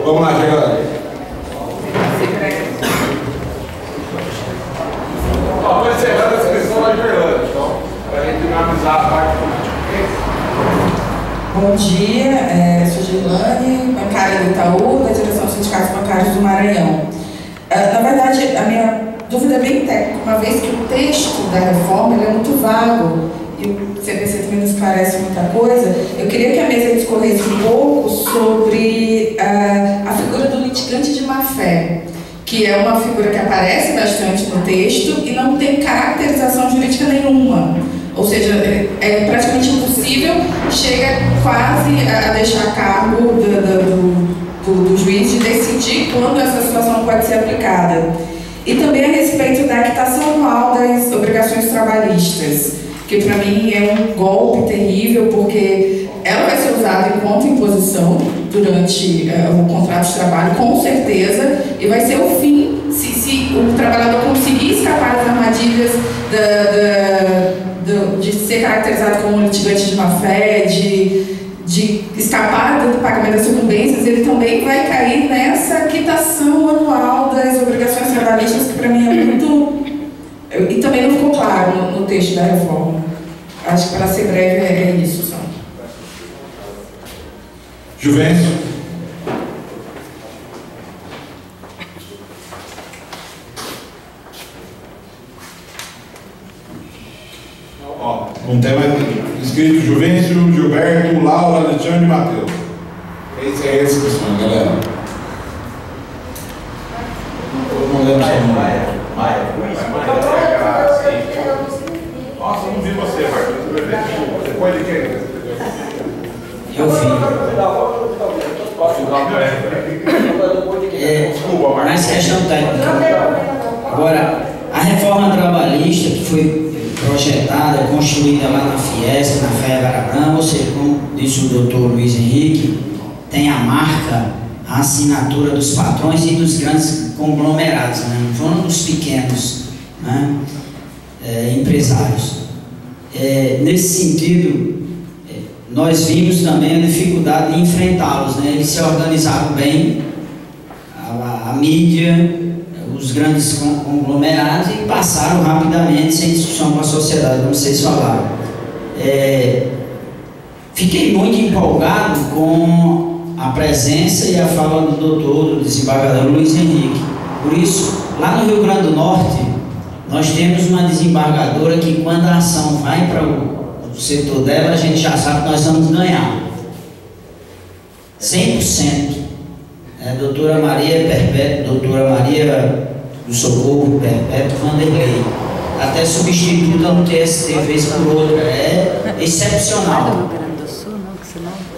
Vamos lá, galera. Estou encerrando a inscrição lá de Irlanda, então, para a gente finalizar a parte política. Bom dia, sou Gilane, bancária do Itaú, da Direção dos Sindicatos Bancários do Maranhão. Na verdade, a minha dúvida é bem técnica, uma vez que o texto da reforma ele é muito vago, e o CPC também não esclarece muita coisa, eu queria que a mesa discorresse um pouco sobre a figura do litigante de má-fé, que é uma figura que aparece bastante no texto e não tem caracterização jurídica nenhuma. Ou seja, é praticamente impossível, chega quase a deixar a cargo do juiz de decidir quando essa situação pode ser aplicada. E também a respeito da quitação anual das obrigações trabalhistas, que para mim é um golpe terrível, porque ela vai ser usada enquanto imposição durante o contrato de trabalho, com certeza, e vai ser o fim se o trabalhador conseguir escapar das armadilhas de ser caracterizado como um litigante de má-fé, de escapar do pagamento das sucumbências. Ele também vai cair nessa quitação anual das obrigações trabalhistas, que para mim é muito... E também não ficou claro no texto da reforma. Acho que, para ser breve, é isso só. Juvencio. Um tema escrito Juvencio, Gilberto, Laura, Alexandre e Matheus. Essa é a inscrição, galera. Todo mundo lembra seu nome. Nossa, eu não vi você, Marcos. Depois de quem? Eu vi. Desculpa, mais questão técnica. Agora, a reforma trabalhista que foi projetada, construída lá na Fiesp, na Ferro Branca, ou seja, como disse o doutor Luiz Henrique, tem a marca, a assinatura dos patrões e dos grandes conglomerados, né? Não foram dos pequenos, né? Empresários. Nesse sentido, nós vimos também a dificuldade de enfrentá-los, né? Eles se organizaram bem, a mídia, os grandes conglomerados, e passaram rapidamente sem discussão com a sociedade, como vocês falaram. Fiquei muito empolgado com a presença e a fala do doutor, do desembargador Luiz Henrique. Por isso, lá no Rio Grande do Norte, nós temos uma desembargadora que, quando a ação vai para o setor dela, a gente já sabe que nós vamos ganhar 100%. Doutora Maria Perpétua, doutora Maria do Socorro Perpétua Vanderlei, até substituta no TST vez por outra, é excepcional.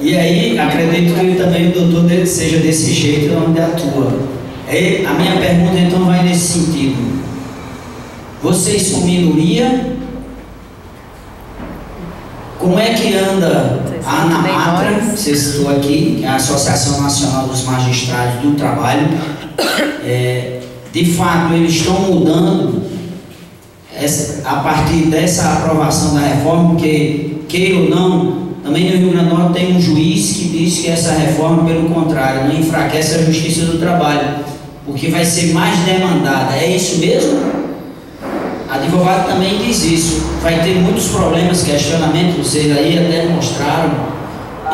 E aí, acredito que também o doutor seja desse jeito onde atua. A minha pergunta então vai nesse sentido: vocês com minoria, como é que anda a ANAMATRA, você citou aqui, que é a Associação Nacional dos Magistrados do Trabalho? De fato, eles estão mudando a partir dessa aprovação da reforma, porque, queira ou não, também no Rio Grande do Norte tem um juiz que diz que essa reforma, pelo contrário, não enfraquece a justiça do trabalho, porque vai ser mais demandada. É isso mesmo? Advogado também diz isso. Vai ter muitos problemas, questionamentos, vocês aí até mostraram.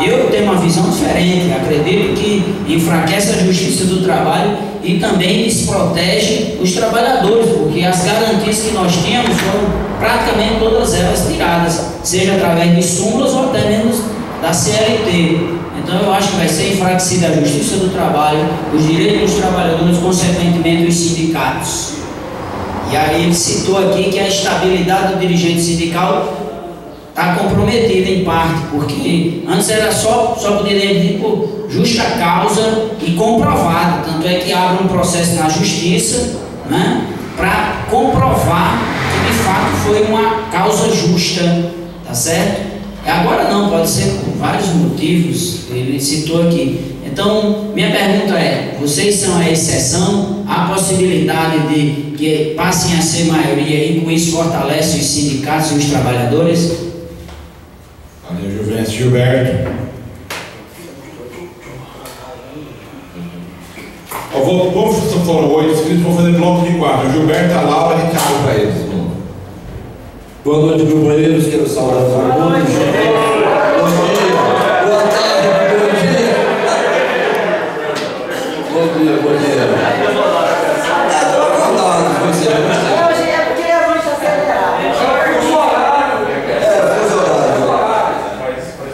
Eu tenho uma visão diferente. Acredito que enfraquece a justiça do trabalho e também desprotege os trabalhadores, porque as garantias que nós tínhamos foram praticamente todas elas tiradas, seja através de súmulas ou até mesmo da CLT. Então eu acho que vai ser enfraquecida a justiça do trabalho, os direitos dos trabalhadores, consequentemente os sindicatos. E aí ele citou aqui que a estabilidade do dirigente sindical está comprometida em parte, porque antes era só poder ir por justa causa e comprovada, tanto é que abre um processo na justiça, né, para comprovar que de fato foi uma causa justa, tá certo? Agora não, pode ser por vários motivos, ele citou aqui. Então, minha pergunta é, vocês são a exceção? Há possibilidade de que passem a ser maioria e com isso fortalece os sindicatos e os trabalhadores? Valeu, Juvencio. Gilberto. Como foram 8 inscritos, vou fazer bloco de 4. O Gilberto, a Laura e Ricardo para eles. Boa noite, companheiros. Quero saudar todo mundo. Bom dia. Boa tarde. Bom dia. Bom dia. Hoje é porque é muito acelerado.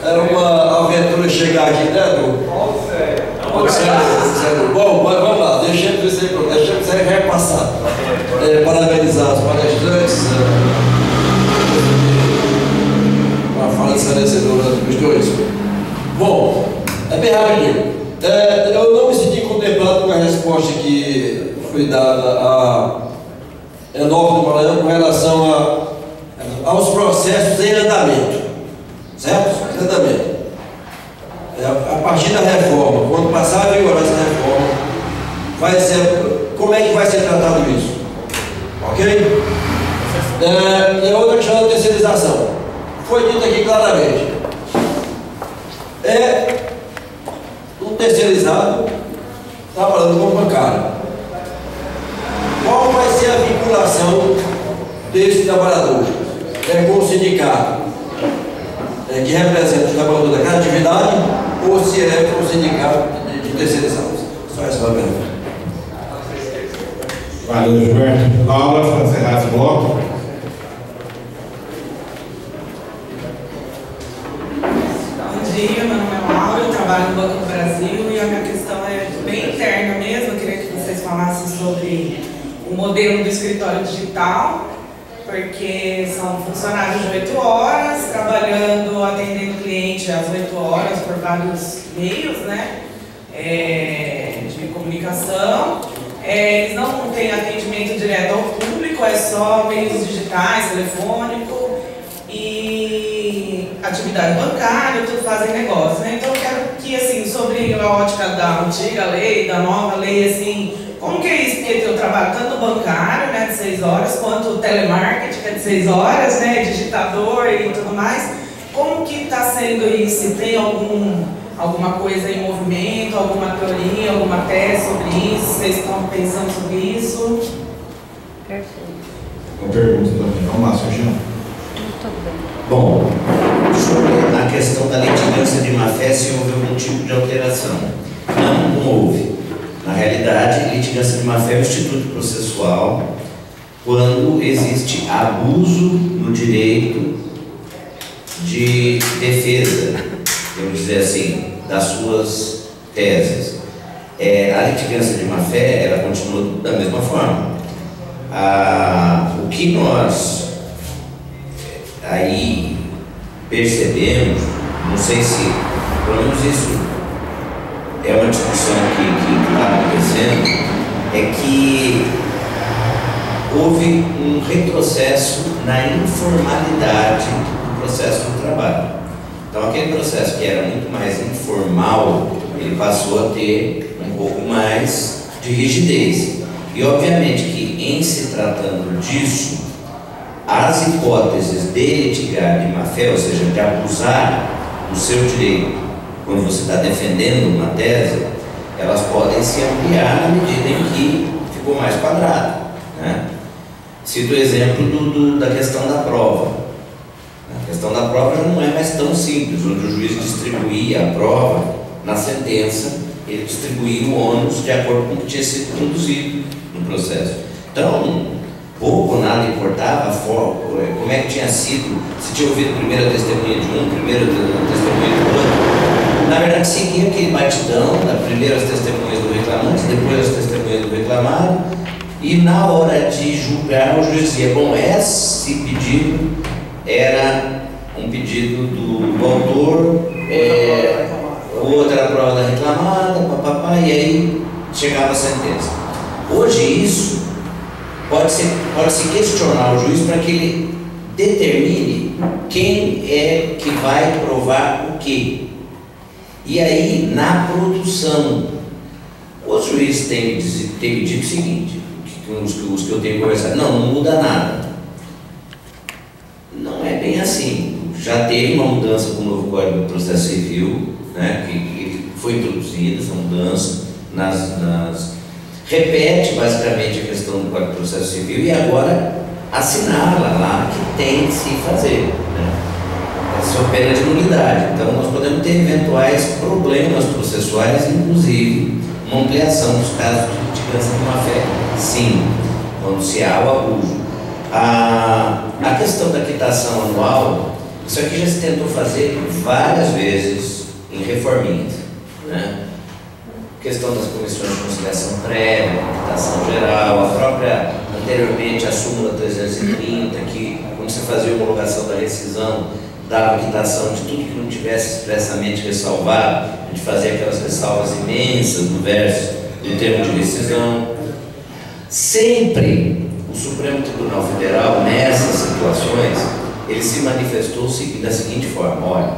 Era uma aventura chegar aqui, né, Du? Bom, mas vamos lá, deixemos isso aí repassar. Parabenizar os palestrantes, uma fala esclarecedora dos dois. Bom, é bem rapidinho. Eu não me senti contemplado com a resposta que foi dada a Enópolis do Maranhão com relação aos processos em andamento. Certo? Em andamento. A partir da reforma, quando passar a vigorar essa reforma, como é que vai ser tratado isso? Ok? E outra questão da terceirização. Foi dito aqui claramente. Um terceirizado trabalhando como bancário. Qual vai ser a vinculação desse trabalhador? Com o sindicato? Que representa os trabalhadores daquela atividade, ou se é com o sindicato de terceirizados. Só essa é a pergunta. Valeu, Gilberto. Laura, para encerrar esse bloco. Bom dia, meu nome é Laura, eu trabalho no Banco do Brasil e a minha questão é bem interna mesmo. Eu queria que vocês falassem sobre o modelo do escritório digital, porque são funcionários de 8 horas, trabalhando, atendendo cliente às 8 horas por vários meios, né, de comunicação. Eles não têm atendimento direto ao público, é só meios digitais, telefônico e atividade bancária, tudo fazem negócio, né? Então eu quero que, assim, sobre a ótica da antiga lei, da nova lei, assim, como que é isso? Porque eu trabalho tanto bancário, né, de 6 horas, quanto o telemarketing, que é de 6 horas, né, digitador e tudo mais. Como que está sendo isso? Se tem alguma coisa em movimento, alguma teoria, alguma tese sobre isso? Vocês estão pensando sobre isso? Perfeito. Uma pergunta também. Vamos lá, Serginho. Tudo bem. Bom, sobre a questão da litigância de má-fé, se houve algum tipo de alteração. Não houve. Na realidade, litigância de má-fé é um instituto processual quando existe abuso no direito de defesa, vamos dizer assim, das suas teses. A litigância de má-fé, ela continua da mesma forma. O que nós aí percebemos, não sei se, pelo menos isso é uma discussão que está acontecendo, é que houve um retrocesso na informalidade do processo do trabalho. Então aquele processo que era muito mais informal, ele passou a ter um pouco mais de rigidez. E obviamente que em se tratando disso, as hipóteses de litigar de má-fé, ou seja, de abusar do seu direito, quando você está defendendo uma tese, elas podem se ampliar na medida em que ficou mais quadrado, né? Cito o exemplo da questão da prova. A questão da prova já não é mais tão simples, onde o juiz distribuía a prova na sentença, ele distribuía o ônus de acordo com o que tinha sido produzido no processo. Então, pouco ou nada importava a forma, como é que tinha sido, se tinha ouvido primeiro a testemunha de um, primeiro a testemunha do outro. Na verdade, seguia aquele batidão, primeiro as testemunhas do reclamante, depois as testemunhas do reclamado, e na hora de julgar, o juiz dizia: bom, esse pedido era um pedido do autor, outra a prova da reclamada, papapá, e aí chegava a sentença. Hoje isso pode-se questionar o juiz para que ele determine quem é que vai provar o quê. E aí, na produção, o juiz tem me dito o seguinte, os que eu tenho conversado: não muda nada. Não é bem assim. Já teve uma mudança com o novo Código do Processo Civil, né, que foi introduzida essa mudança repete basicamente a questão do Código de Processo Civil e agora assinala lá que tem que se fazer, né? Essa é uma pena de nulidade. Então nós podemos ter eventuais problemas processuais, inclusive uma ampliação dos casos de litigância de má-fé, sim, quando se há o abuso. A questão da quitação anual, isso aqui já se tentou fazer várias vezes em reforminhas, né? Questão das comissões de conciliação prévia, quitação geral, a própria, anteriormente, a súmula 330, que quando você fazia a homologação da rescisão, dava quitação de tudo que não tivesse expressamente ressalvado, a gente fazia aquelas ressalvas imensas no verso do termo de rescisão. Sempre o Supremo Tribunal Federal, nessas situações, ele se manifestou da seguinte forma: olha,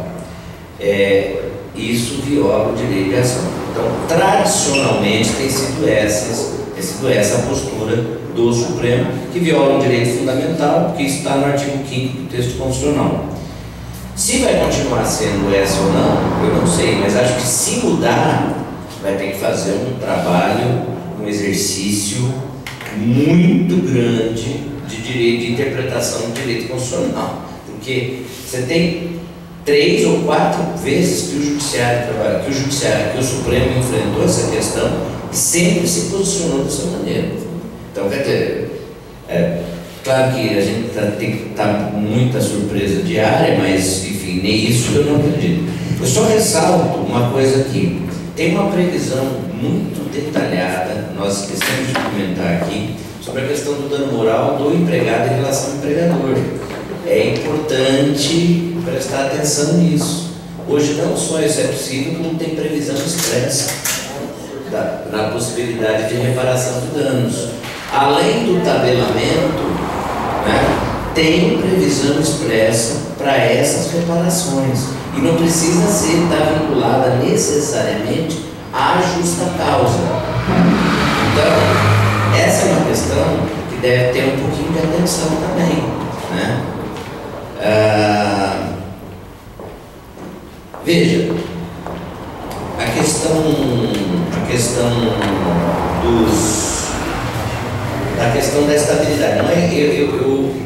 isso viola o direito de ação. Então, tradicionalmente, tem sido essa a postura do Supremo, que viola um direito fundamental, porque isso está no artigo 5º do texto constitucional. Se vai continuar sendo essa ou não, eu não sei, mas acho que se mudar, vai ter que fazer um trabalho, um exercício muito grande de interpretação do direito constitucional, porque você tem 3 ou 4 vezes que o Supremo enfrentou essa questão e sempre se posicionou dessa maneira. Então, quer dizer, claro que a gente tem que estar muita surpresa diária, mas, enfim, nem isso eu não acredito. Eu só ressalto uma coisa aqui: tem uma previsão muito detalhada, nós esquecemos de comentar aqui, sobre a questão do dano moral do empregado em relação ao empregador. É importante prestar atenção nisso. Hoje não só isso é possível, como tem previsão expressa na possibilidade de reparação de danos. Além do tabelamento, né, tem previsão expressa para essas reparações. E não precisa estar vinculada necessariamente à justa causa. Então, essa é uma questão que deve ter um pouquinho de atenção também, né? Veja, a questão da estabilidade. Não é,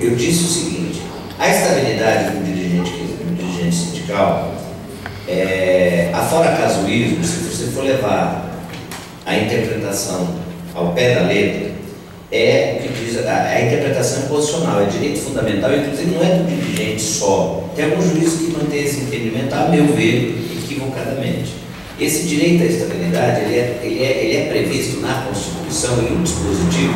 eu disse o seguinte: a estabilidade do dirigente sindical, afora casuísmo, se você for levar a interpretação ao pé da letra, é o que diz, a interpretação é posicional, é direito fundamental, inclusive não é do dirigente só. Tem alguns juízes que mantêm esse entendimento, a meu ver, equivocadamente. Esse direito à estabilidade, ele é previsto na Constituição em um dispositivo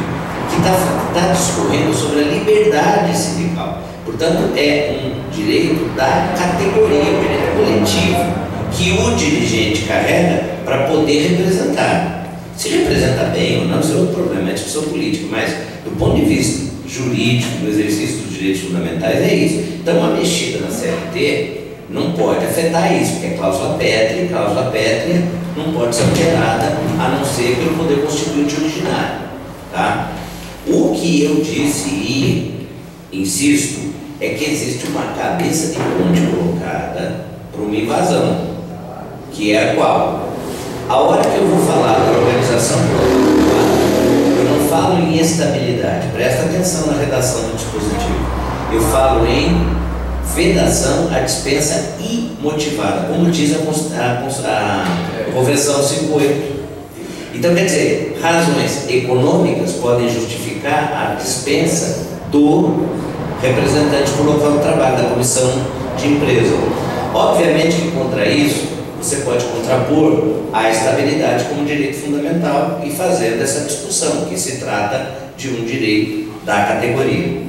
que está discorrendo sobre a liberdade sindical. Portanto, é um direito da categoria, um direito coletivo, que o dirigente carrega para poder representar. Se representa bem ou não, isso é outro problema, é discussão política, mas do ponto de vista jurídico, do exercício dos direitos fundamentais, é isso. Então, uma mexida na CLT não pode afetar isso, porque é cláusula pétrea, e cláusula pétrea não pode ser alterada, a não ser pelo poder constituinte originário. Tá? O que eu disse e insisto é que existe uma cabeça de ponte colocada para uma invasão, que é a qual? A hora que eu vou falar da organização eu não falo em estabilidade, presta atenção na redação do dispositivo. Eu falo em vedação à dispensa imotivada, como diz a Convenção 58. Então, quer dizer, razões econômicas podem justificar a dispensa do representante do local de trabalho, da comissão de empresa. Obviamente que contra isso, você pode contrapor a estabilidade como direito fundamental e fazer dessa discussão, que se trata de um direito da categoria.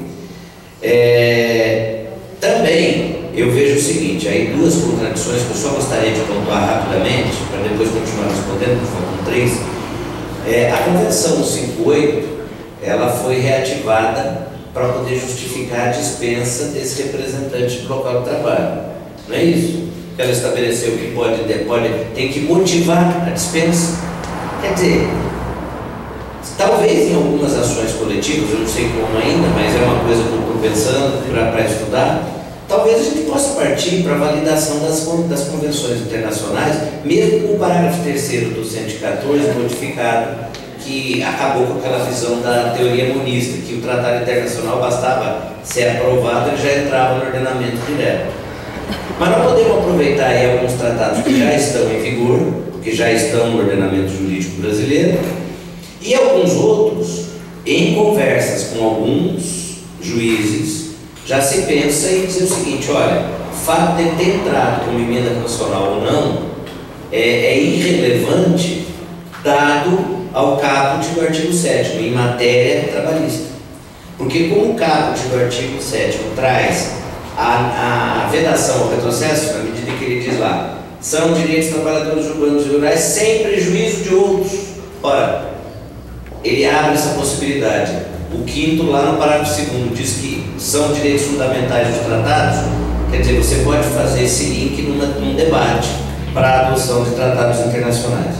Também eu vejo o seguinte, aí duas contradições que eu só gostaria de pontuar rapidamente, para depois continuar respondendo, faltam 3. A Convenção 58, ela foi reativada para poder justificar a dispensa desse representante do local de trabalho. Não é isso? Ela estabeleceu que tem que motivar a dispensa. Quer dizer, talvez em algumas ações coletivas, eu não sei como ainda, mas é uma coisa que eu estou pensando para estudar, talvez a gente possa partir para a validação das convenções internacionais, mesmo com o parágrafo 3º do 114 modificado, que acabou com aquela visão da teoria monista, que o tratado internacional bastava ser aprovado e já entrava no ordenamento direto. Mas nós podemos aproveitar aí alguns tratados que já estão em vigor, que já estão no ordenamento jurídico brasileiro, e alguns outros, em conversas com alguns juízes, já se pensa em dizer o seguinte: olha, o fato de ter entrado como emenda constitucional ou não é irrelevante, dado ao caput do artigo 7º, em matéria trabalhista. Porque como o caput do artigo 7º traz a vedação ao retrocesso, na medida que ele diz lá, são direitos dos trabalhadores urbanos e rurais sem prejuízo de outros. Ora, ele abre essa possibilidade. O 5º, lá no parágrafo 2º, diz que são direitos fundamentais dos tratados. Quer dizer, você pode fazer esse link num debate para a adoção de tratados internacionais.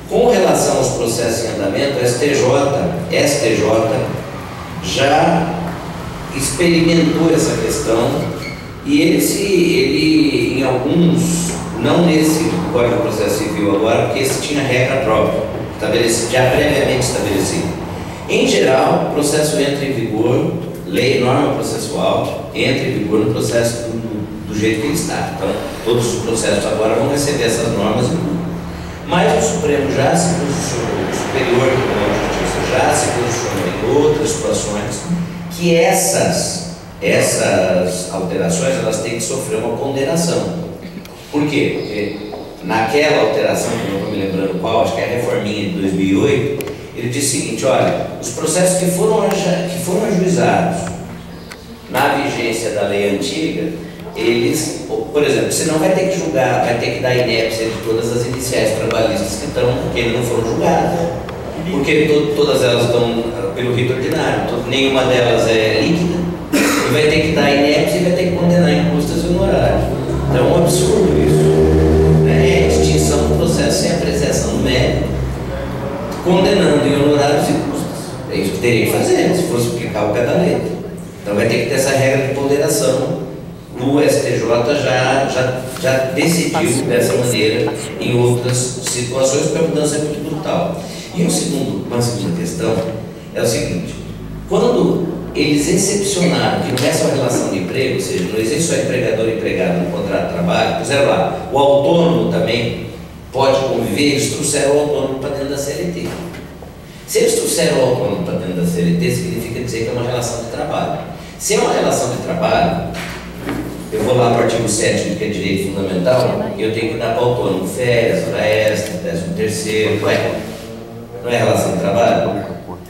Com relação aos processos em andamento, a STJ já experimentou essa questão e ele em alguns, não nesse Código de Processo Civil agora, porque esse tinha regra própria, já previamente estabelecida. Em geral, o processo entra em vigor, lei, norma processual, entra em vigor no processo do jeito que ele está. Então, todos os processos agora vão receber essas normas e tudo. Mas o Supremo já se posicionou, o Superior Tribunal de Justiça já se posicionou em outras situações que essas alterações elas têm que sofrer uma ponderação. Por quê? Porque naquela alteração, que eu não estou me lembrando qual, acho que é a reforminha de 2008, ele disse o seguinte: olha, os processos que foram ajuizados na vigência da lei antiga, eles, por exemplo, você não vai ter que julgar, vai ter que dar inépcia de todas as iniciais trabalhistas que estão, porque ainda não foram julgadas, porque todas elas estão pelo rito ordinário, nenhuma delas é líquida, e vai ter que dar inépcia e vai ter que condenar em custas e honorários. Então é um absurdo isso, né? É a extinção do processo sem apreciação do mérito, condenando em honorários e custas. É isso que teria que fazer, se fosse aplicar o pé da letra. Então vai ter que ter essa regra de ponderação. O STJ já decidiu dessa maneira em outras situações, porque a mudança é muito brutal. E uma segunda questão é o seguinte: quando eles excepcionaram que não é só relação de emprego, ou seja, não existe só empregador e empregado no contrato de trabalho, puseram lá, o autônomo também pode conviver, eles trouxeram o autônomo para dentro da CLT. Se eles trouxeram o autônomo para dentro da CLT, significa dizer que é uma relação de trabalho. Se é uma relação de trabalho, eu vou lá para o artigo 7º, que é direito fundamental, e eu tenho que dar para o autônomo férias, hora extra, 13º, não é relação de trabalho?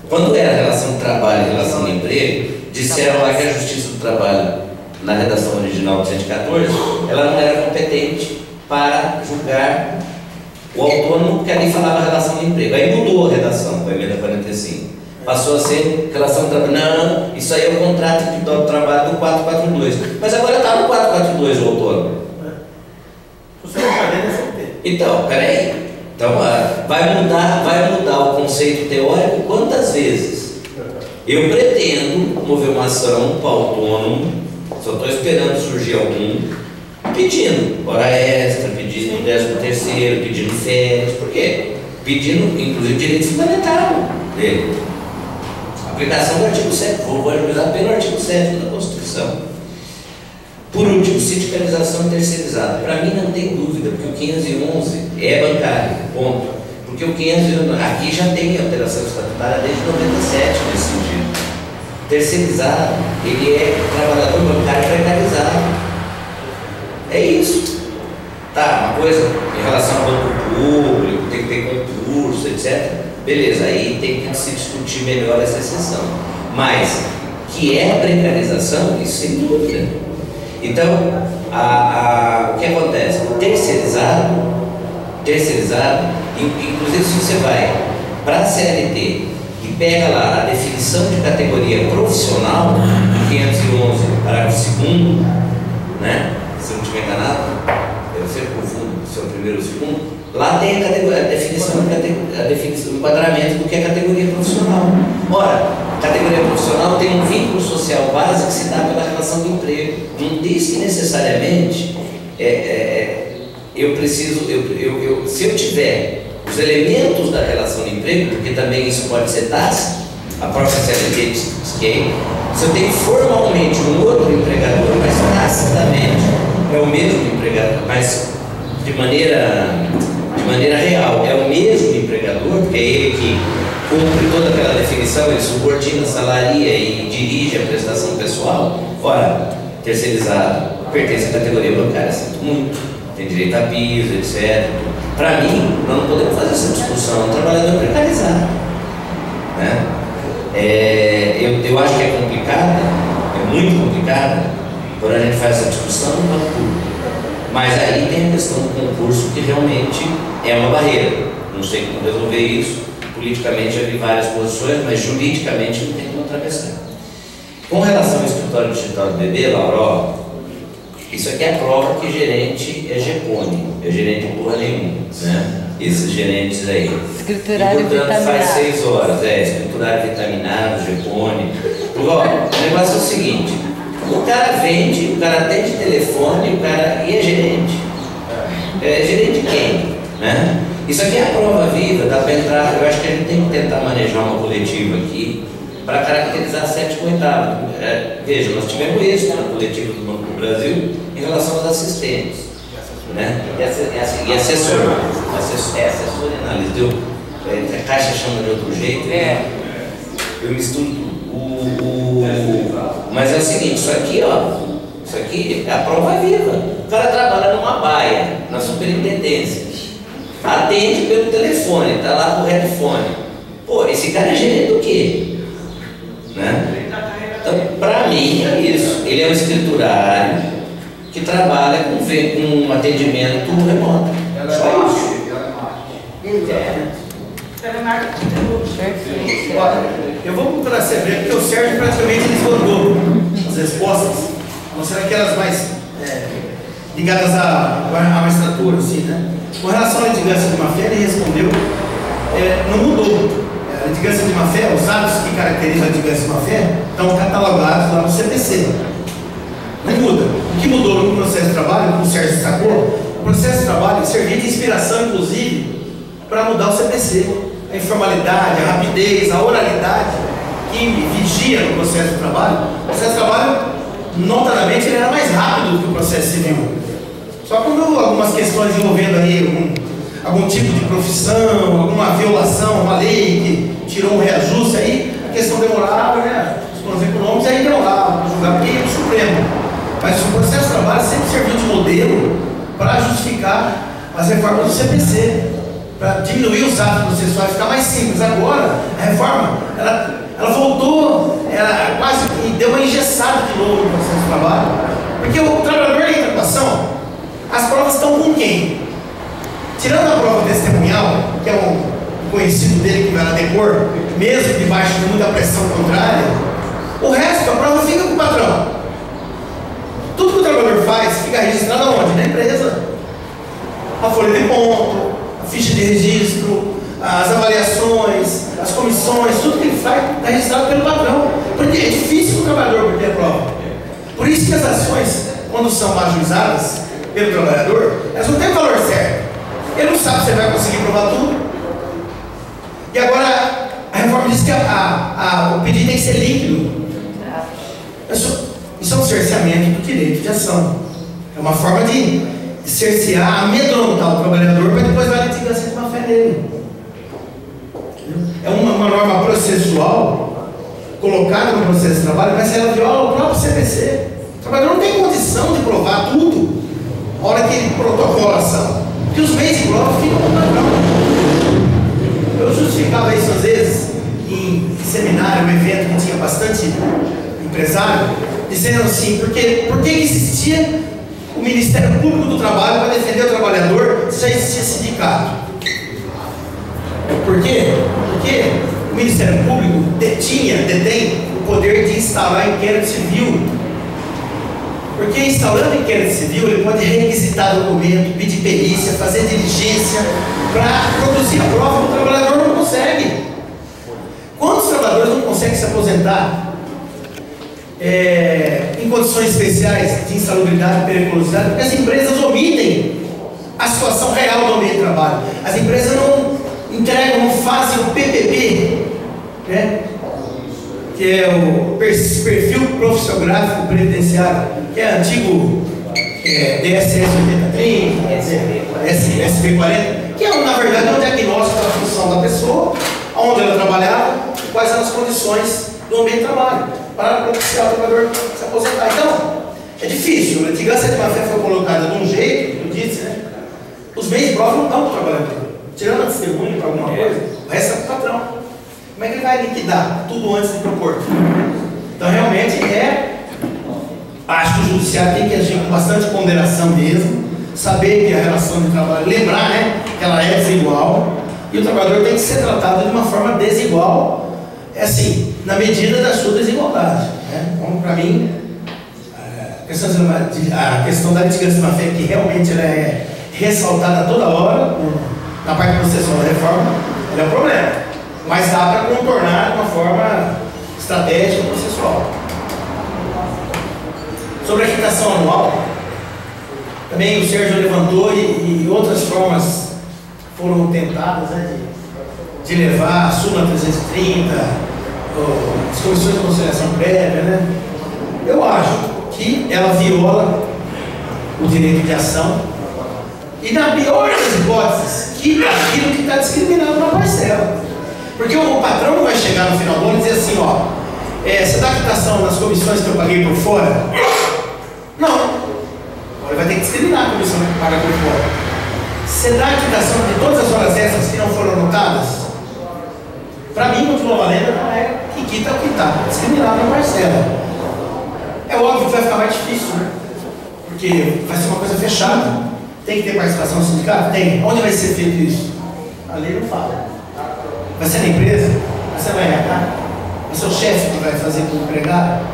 Quando era relação de trabalho e relação de emprego, disseram lá que a Justiça do Trabalho, na redação original do 114, ela não era competente para julgar o autônomo, porque ali falava relação de emprego. Aí mudou a redação com a emenda 45. Passou a ser relação de trabalho. Não, isso aí é o contrato de trabalho do 442. Mas agora está no 442 o autônomo. Então, peraí. Então, vai mudar o conceito teórico quantas vezes? Eu pretendo mover uma ação para o autônomo, só estou esperando surgir algum, pedindo hora extra, pedindo 13º, pedindo férias. Por quê? Pedindo, inclusive, direito fundamental dele. Aplicação do artigo 7º, vou ajuizar pelo artigo 7º da Constituição. Por último, sindicalização terceirizada. Para mim não tem dúvida, porque o 511 é bancário, ponto. Porque o 511 aqui já tem alteração estatutária desde 97 nesse sentido. Terceirizado, ele é trabalhador bancário precarizado. É isso. Tá, uma coisa em relação ao banco público, tem que ter concurso, etc. Beleza, aí tem que se discutir melhor essa exceção. Mas que é precarização, isso sem dúvida. Então, o que acontece? Terceirizado, inclusive se você vai para a CLT e pega lá a definição de categoria profissional, 511, parágrafo 2º, né? Se eu não estiver enganado, eu sempre confundo se é o primeiro ou o segundo, lá tem a definição, o enquadramento do que é categoria profissional. Ora, categoria carreira profissional tem um vínculo social base que se dá pela relação de emprego. Não diz que necessariamente eu preciso, se eu tiver os elementos da relação de emprego, porque também isso pode ser tácito, a própria CLT diz que se eu tenho formalmente um outro empregador, mas tacitamente é o mesmo empregador, mas de maneira real é o mesmo empregador, porque é ele que cumpre toda aquela definição, ele subordina, salaria e dirige a prestação pessoal. Ora, terceirizado pertence à categoria bancária, sinto muito, tem direito a piso, etc. Para mim, nós não podemos fazer essa discussão, é um trabalhador precarizado, né? Eu acho que é complicada, é muito complicada, quando a gente faz essa discussão no campo público. Mas aí tem a questão do concurso, que realmente é uma barreira. Não sei como resolver isso. Politicamente já vi várias posições, mas juridicamente não tem como atravessar. Com relação ao escritório digital do bebê, Laura, isso aqui é a prova que gerente é GEPONE, é gerente de porra nenhuma, né? Esses gerentes aí. Escriturário e, portanto, vitaminado. faz 6 horas, escriturário vitaminado, GEPONE. O negócio é o seguinte: o cara vende, o cara atende telefone, e é gerente. É gerente de quem? Né? Isso aqui é a prova viva, dá para entrar. Eu acho que a gente tem que tentar manejar uma coletiva aqui para caracterizar 7 com 8. Veja, nós tivemos êxito na coletiva do Banco do Brasil em relação aos assistentes, né? E assessor. Assessor em análise. A Caixa chama de outro jeito. Eu misturo tudo. Mas é o seguinte, isso aqui é a prova viva. O cara trabalha numa baia, na superintendência, atende pelo telefone, está lá com o headphone. Pô, esse cara é gerente do quê? Né? Então, para mim é isso. Ele é um escriturário que trabalha com um atendimento remoto. Só isso. Eu vou procurar saber, porque o Sérgio praticamente esgotou as respostas, a não ser aquelas mais ligadas à magistratura, assim, né? Com relação à litigância de má-fé, ele respondeu, não mudou. A litigância de má-fé, os atos que caracterizam a litigância de má-fé estão catalogados lá no CPC. Não muda. O que mudou no processo de trabalho, como o Sérgio destacou, o processo de trabalho servia de inspiração, inclusive, para mudar o CPC. A informalidade, a rapidez, a oralidade que vigia no processo de trabalho. O processo de trabalho, notadamente, ele era mais rápido do que o processo civil. Só quando algumas questões envolvendo aí algum tipo de profissão, alguma violação, uma lei que tirou um reajuste, aí a questão demorava, né? Os planos econômicos aí demorava para julgar, porque é o Supremo. Mas o processo de trabalho sempre serviu de modelo para justificar as reformas do CPC, para diminuir os atos processuais, ficar mais simples. Agora, a reforma, ela voltou, ela quase deu uma engessada de novo no processo de trabalho, porque o trabalhador em equação, as provas estão com quem? Tirando a prova testemunhal, que é um conhecido dele que vai lá depor, mesmo debaixo de muita pressão contrária, o resto, a prova fica com o patrão. Tudo que o trabalhador faz fica registrado aonde? Na empresa. A folha de ponto, a ficha de registro, as avaliações, as comissões, tudo que ele faz está registrado pelo patrão. Porque é difícil o trabalhador perder a prova. Por isso que as ações, quando são ajuizadas pelo trabalhador, elas não têm valor certo. Ele não sabe se ele vai conseguir provar tudo. E agora, a reforma diz que o pedido tem que ser líquido. Isso é um cerceamento do direito de ação. É uma forma de cercear, amedrontar o trabalhador para depois dar a litigância de má-fé dele. É uma norma processual colocada no processo de trabalho, mas ela viola o próprio CPC. O trabalhador não tem condição de provar tudo na hora que ele protocola a ação, porque os meios de prova ficam com o patrão. Eu justificava isso às vezes em seminário, um evento que tinha bastante empresário, dizendo assim, por que existia o Ministério Público do Trabalho para defender o trabalhador se já existia sindicato? Por quê? Porque o Ministério Público detém o poder de instaurar inquérito civil. Porque instalando inquérito civil, ele pode requisitar documento, pedir perícia, fazer diligência para produzir a prova que o trabalhador não consegue. Quando os trabalhadores não conseguem consegue se aposentar em condições especiais de insalubridade e periculosidade, porque as empresas omitem a situação real do ambiente de trabalho. As empresas não entregam, não fazem o PPP, né? Que é o perfil profissiográfico previdenciário, que é antigo DSS 8030, SB40, que é, na verdade, um diagnóstico da função da pessoa, onde ela trabalhava, e quais eram as condições do ambiente de trabalho, para propiciar o trabalhador se aposentar. Então, é difícil. A litigância de má-fé foi colocada de um jeito, eu disse, né? Os meios de prova não estão para o trabalhador. Tirando a testemunha para alguma coisa, o resto é para o patrão. Como é que ele vai liquidar tudo antes de propor? Então, realmente, acho que o judiciário tem que agir com bastante ponderação mesmo, saber que a relação de trabalho, lembrar, né, que ela é desigual, e o trabalhador tem que ser tratado de uma forma desigual, assim, na medida da sua desigualdade, né? Então, para mim, a questão da litigância de má-fé, que realmente ela é ressaltada toda hora, na parte processual da reforma, ela é um problema, mas dá para contornar de uma forma estratégica processual. Sobre a quitação anual, também o Sérgio levantou e outras formas foram tentadas, né, de levar a súmula 330, as comissões de conciliação prévia, né? Eu acho que ela viola o direito de ação e, na pior das hipóteses, quita aquilo que está discriminado na parcela. Porque o patrão não vai chegar no final do ano e dizer assim, ó, você dá quitação nas comissões que eu paguei por fora? Não. Agora vai ter que discriminar a comissão que paga por fora. Você dá a quitação de todas as horas extras que não foram anotadas? Para mim, continua valendo, não é que quita o que está discriminado na parcela. É óbvio que vai ficar mais difícil, né? Porque vai ser uma coisa fechada. Tem que ter participação no sindicato? Tem. Onde vai ser feito isso? A lei não fala. Vai ser na empresa? Você vai RH? Vai ser o chefe que vai fazer com o empregado?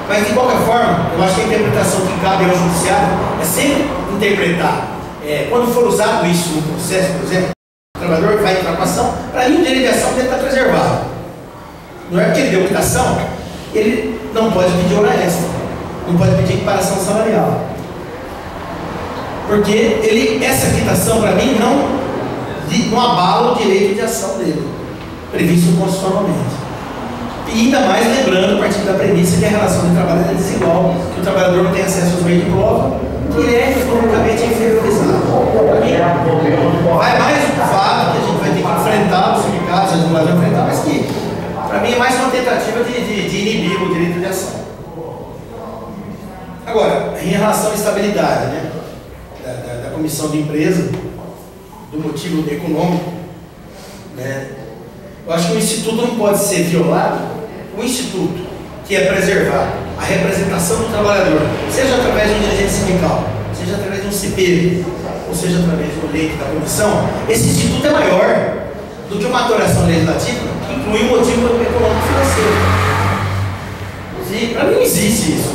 Mas, de qualquer forma, eu acho que a interpretação que cabe ao judiciário é sempre interpretar. Quando for usado isso no processo, por exemplo, o trabalhador vai entrar com a ação, para mim o direito de ação dele está preservado. Não é porque ele deu quitação, ele não pode pedir hora extra, não pode pedir equiparação salarial. Porque essa quitação, para mim, não abala o direito de ação dele, previsto constitucionalmente. E ainda mais lembrando, a partir da premissa que a relação de trabalho é desigual, que o trabalhador não tem acesso aos meios de prova, que ele é economicamente inferiorizado. Vai mais um fato que a gente vai ter que enfrentar, os sindicatos, as vão enfrentar, mas que, para mim, é mais uma tentativa de inibir o direito de ação. Agora, em relação à estabilidade, né, da comissão de empresa, do motivo econômico, né, eu acho que o Instituto não pode ser violado. O Instituto, que é preservar a representação do trabalhador, seja através de um dirigente sindical, seja através de um CP, ou seja através do leito da comissão, esse Instituto é maior do que uma atuação legislativa que inclui o motivo econômico financeiro. E para mim não existe isso.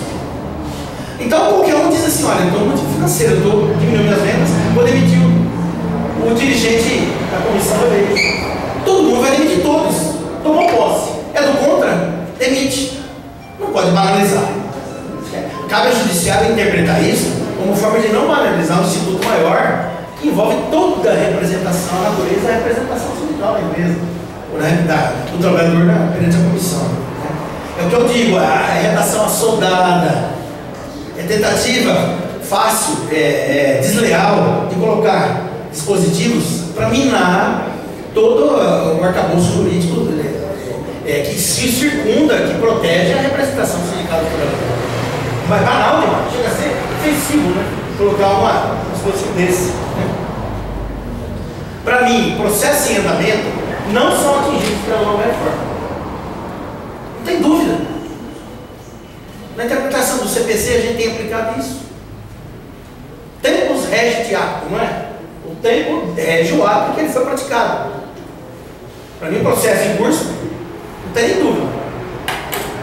Então qualquer um diz assim, olha, eu estou no motivo financeiro, eu estou diminuindo minhas vendas, vou demitir o dirigente da comissão da lei. Todo mundo vai demitir todos. Tomou posse. É do contra? Demite. Não pode banalizar. Cabe ao judiciário interpretar isso como forma de não banalizar um instituto maior que envolve toda a representação, a natureza, a representação sindical da empresa, ou do trabalhador perante a comissão. É o que eu digo, a redação assoldada, tentativa fácil, desleal de colocar dispositivos para minar todo o arcabouço jurídico que se circunda, que protege a representação sindical do trabalhador. Mas banal demais, chega a ser ofensivo, né? Colocar um dispositivo desse. Né? Para mim, processos em andamento não são atingidos pela nova reforma. Não tem dúvida. Na interpretação do CPC a gente tem aplicado isso. Tempus regit actum, não é? O tempo rege o ato que ele foi praticado. Para mim, o processo em curso, não tem nem dúvida.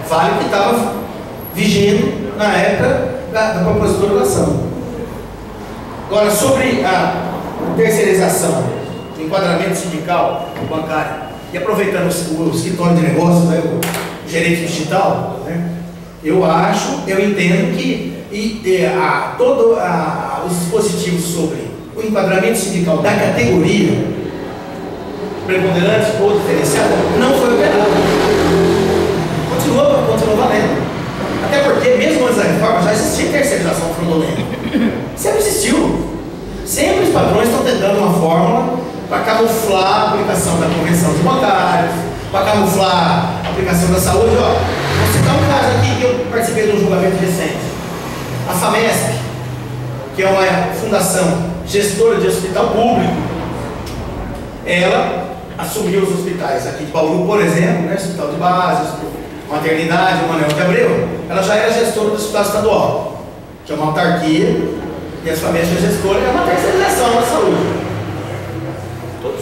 Vale o que estava vigindo na época da propositura da ação. Agora, sobre a terceirização, o enquadramento sindical bancário, e aproveitando o escritório de negócios, né, o gerente digital, né, eu entendo que todos os dispositivos sobre o enquadramento sindical da categoria preponderante ou diferenciada não foi operado. Continua valendo. Até porque, mesmo antes da reforma, já existia terceirização fraudulenta. Sempre existiu. Sempre os padrões estão tentando uma fórmula para camuflar a aplicação da convenção de bancários, para camuflar a aplicação da saúde. Ó, vou citar um caso aqui que eu participei de um julgamento recente. A FAMESP, que é uma fundação gestora de hospital público, ela assumiu os hospitais aqui de Bauru, por exemplo, né, hospital de base, maternidade, o Manuel de Abreu, ela já era gestora do hospital estadual, que é uma autarquia, e a FAMESP é gestora, é uma terceirização da saúde. Todo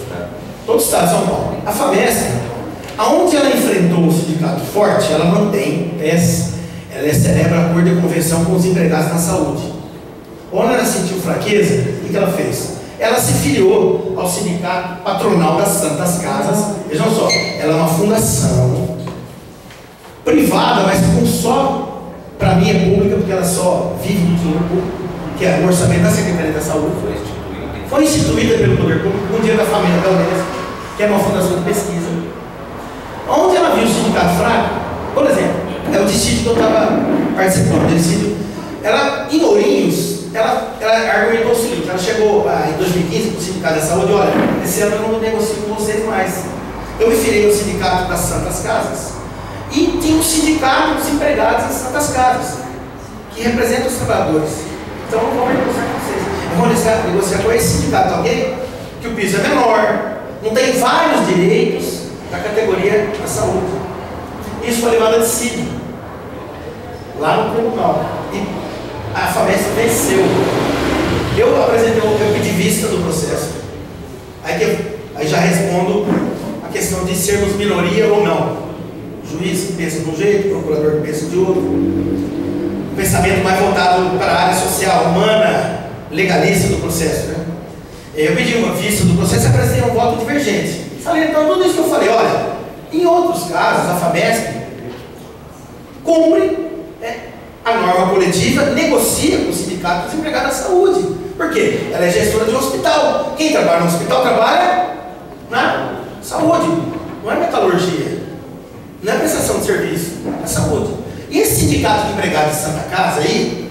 o estado de São Paulo. A FAMESP, aonde ela enfrentou o sindicato forte, ela mantém, ela celebra acordo de convenção com os empregados na saúde. Onde ela sentiu fraqueza, o que ela fez? Ela se filiou ao sindicato patronal das Santas Casas. Vejam só, ela é uma fundação privada, mas com só, para mim é pública, porque ela só vive no dinheiro público, que é o orçamento da Secretaria da Saúde. Foi instituída pelo Poder Público com dinheiro da família da Unesco, que é uma fundação de pesquisa. Onde ela viu o sindicato fraco, por exemplo, é o dissídio que eu estava participando do dissídio. Ela, em Ourinhos, ela argumentou o seguinte: ela chegou em 2015 para o Sindicato da Saúde, olha, esse ano eu não negocio com vocês mais. Eu me filiei ao Sindicato das Santas Casas e tinha um sindicato dos empregados das Santas Casas, que representa os trabalhadores. Então eu vou negociar com vocês. Eu vou negociar com esse sindicato, alguém que o piso é menor, não tem vários direitos da categoria da saúde. Isso foi levado a dissídio lá no tribunal. E a FAMESP venceu. Eu pedi vista do processo. Aí já respondo a questão de sermos minoria ou não. O juiz que pensa de um jeito, o procurador que pensa de outro. Um pensamento mais voltado para a área social, humana, legalista do processo, né? Eu pedi uma vista do processo e apresentei um voto divergente. Falei, então, tudo isso que eu falei, olha, em outros casos, a FAMESP cumpre a norma coletiva, negocia com o sindicato dos empregados da saúde. Por quê? Ela é gestora de um hospital. Quem trabalha no hospital trabalha na saúde, não é metalurgia, não é prestação de serviço, é saúde. E esse sindicato de empregados de Santa Casa aí,